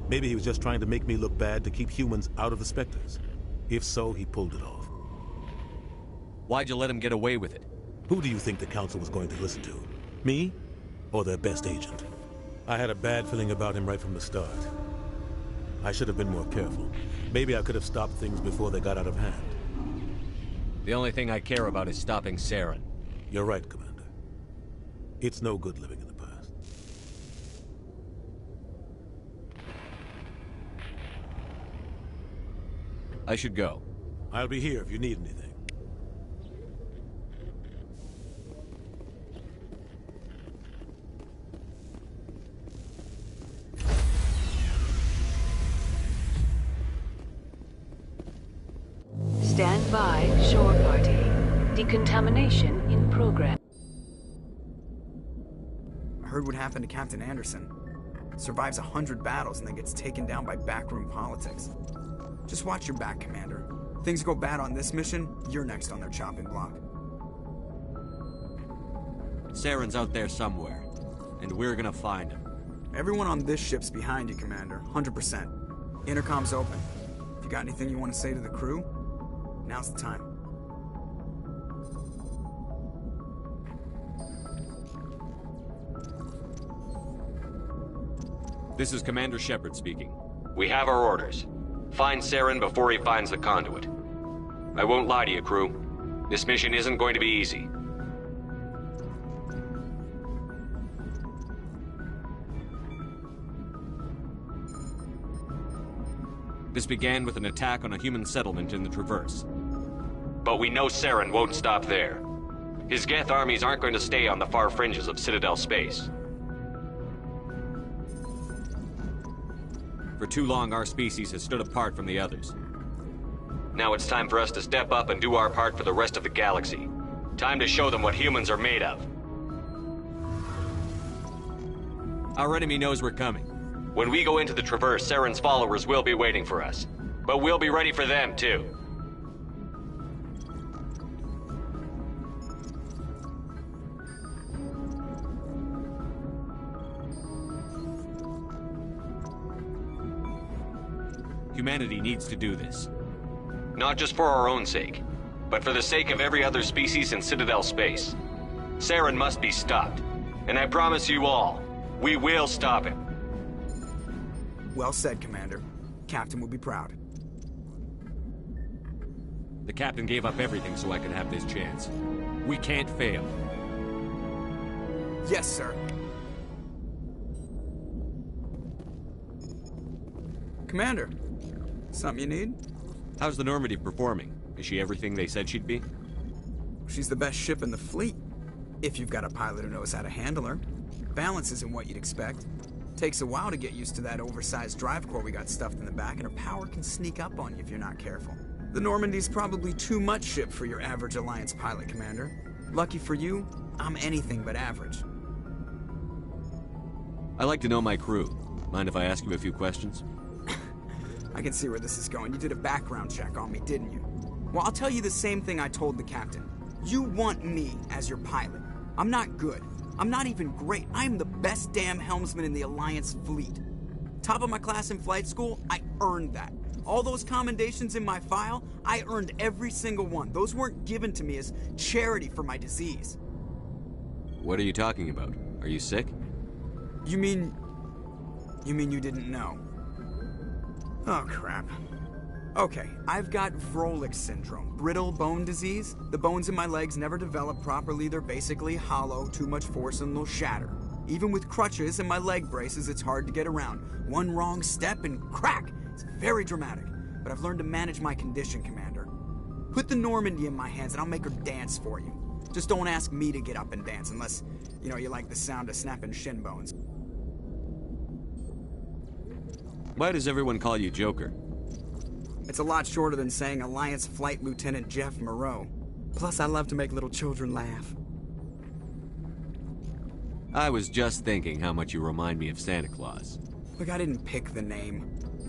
Maybe he was just trying to make me look bad to keep humans out of the Spectres. If so, he pulled it off. Why'd you let him get away with it? Who do you think the Council was going to listen to? Me? Or their best agent? I had a bad feeling about him right from the start. I should have been more careful. Maybe I could have stopped things before they got out of hand. The only thing I care about is stopping Saren. You're right, Commander. It's no good living in the past. I should go. I'll be here if you need anything. Stand by, shore party. Decontamination in progress. I heard what happened to Captain Anderson. Survives 100 battles and then gets taken down by backroom politics. Just watch your back, Commander. Things go bad on this mission, you're next on their chopping block. Saren's out there somewhere, and we're gonna find him. Everyone on this ship's behind you, Commander. 100%. Intercom's open. If you got anything you want to say to the crew, now's the time. This is Commander Shepard speaking. We have our orders. Find Saren before he finds the conduit. I won't lie to you, crew. This mission isn't going to be easy. This began with an attack on a human settlement in the Traverse. But we know Saren won't stop there. His Geth armies aren't going to stay on the far fringes of Citadel space. For too long, our species has stood apart from the others. Now it's time for us to step up and do our part for the rest of the galaxy. Time to show them what humans are made of. Our enemy knows we're coming. When we go into the Traverse, Saren's followers will be waiting for us. But we'll be ready for them, too. Humanity needs to do this. Not just for our own sake, but for the sake of every other species in Citadel space. Saren must be stopped. And I promise you all, we will stop him. Well said, Commander. Captain will be proud. The captain gave up everything so I could have this chance. We can't fail. Yes, sir. Commander, something you need? How's the Normandy performing? Is she everything they said she'd be? She's the best ship in the fleet. If you've got a pilot who knows how to handle her. Balance isn't what you'd expect. Takes a while to get used to that oversized drive core we got stuffed in the back, and her power can sneak up on you if you're not careful. The Normandy's probably too much ship for your average Alliance pilot, Commander. Lucky for you, I'm anything but average. I like to know my crew. Mind if I ask you a few questions? I can see where this is going. You did a background check on me, didn't you? Well, I'll tell you the same thing I told the captain. You want me as your pilot. I'm not good. I'm not even great. I'm the best damn helmsman in the Alliance fleet. Top of my class in flight school, I earned that. All those commendations in my file, I earned every single one. Those weren't given to me as charity for my disease. What are you talking about? Are you sick? You mean you didn't know? Oh, crap. Okay, I've got Vrolik syndrome, brittle bone disease. The bones in my legs never develop properly. They're basically hollow, too much force and they'll shatter. Even with crutches and my leg braces, it's hard to get around. One wrong step and crack! It's very dramatic. But I've learned to manage my condition, Commander. Put the Normandy in my hands and I'll make her dance for you. Just don't ask me to get up and dance unless, you know, you like the sound of snapping shin bones. Why does everyone call you Joker? It's a lot shorter than saying Alliance Flight Lieutenant Jeff Moreau. Plus, I love to make little children laugh. I was just thinking how much you remind me of Santa Claus. Look, I didn't pick the name.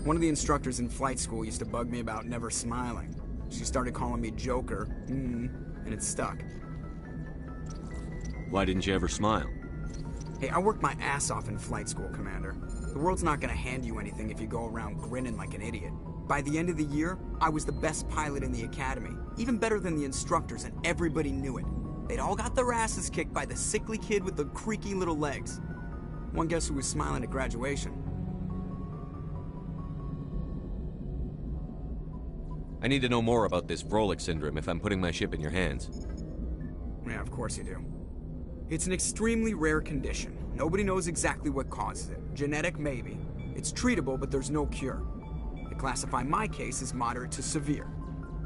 One of the instructors in flight school used to bug me about never smiling. She started calling me Joker, and it stuck. Why didn't you ever smile? Hey, I worked my ass off in flight school, Commander. The world's not gonna hand you anything if you go around grinning like an idiot. By the end of the year, I was the best pilot in the academy, even better than the instructors, and everybody knew it. They'd all got their asses kicked by the sickly kid with the creaky little legs. One guess who was smiling at graduation? I need to know more about this Vrolik syndrome if I'm putting my ship in your hands. Yeah, of course you do. It's an extremely rare condition. Nobody knows exactly what causes it. Genetic, maybe. It's treatable, but there's no cure. They classify my case as moderate to severe.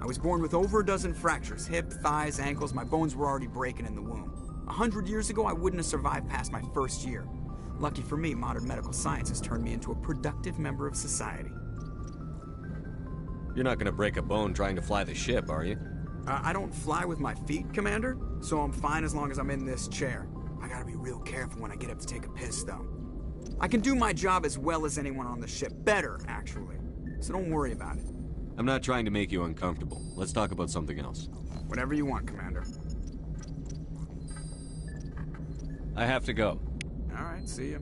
I was born with over a dozen fractures, hip, thighs, ankles. My bones were already breaking in the womb. 100 years ago, I wouldn't have survived past my first year. Lucky for me, modern medical science has turned me into a productive member of society. You're not gonna break a bone trying to fly the ship, are you? I don't fly with my feet, Commander, so I'm fine as long as I'm in this chair. I gotta be real careful when I get up to take a piss, though. I can do my job as well as anyone on the ship. Better, actually. So don't worry about it. I'm not trying to make you uncomfortable. Let's talk about something else. Whatever you want, Commander. I have to go. All right, see ya.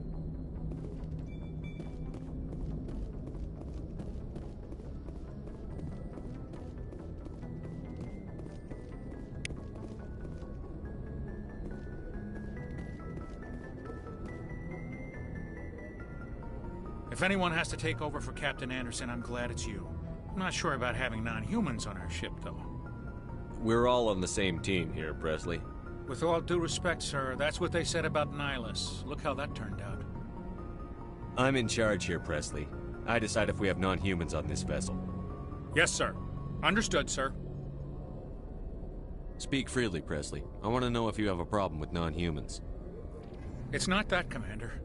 If anyone has to take over for Captain Anderson, I'm glad it's you. I'm not sure about having non-humans on our ship, though. We're all on the same team here, Presley. With all due respect, sir, that's what they said about Nihilus. Look how that turned out. I'm in charge here, Presley. I decide if we have non-humans on this vessel. Yes, sir. Understood, sir. Speak freely, Presley. I want to know if you have a problem with non-humans. It's not that, Commander.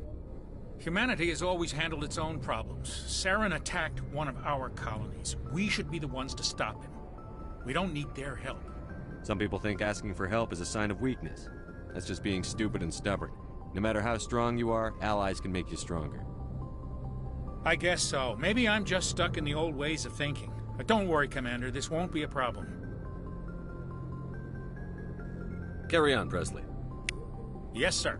Humanity has always handled its own problems. Saren attacked one of our colonies. We should be the ones to stop him. We don't need their help. Some people think asking for help is a sign of weakness. That's just being stupid and stubborn. No matter how strong you are, allies can make you stronger. I guess so. Maybe I'm just stuck in the old ways of thinking. But don't worry, Commander. This won't be a problem. Carry on, Presley. Yes, sir.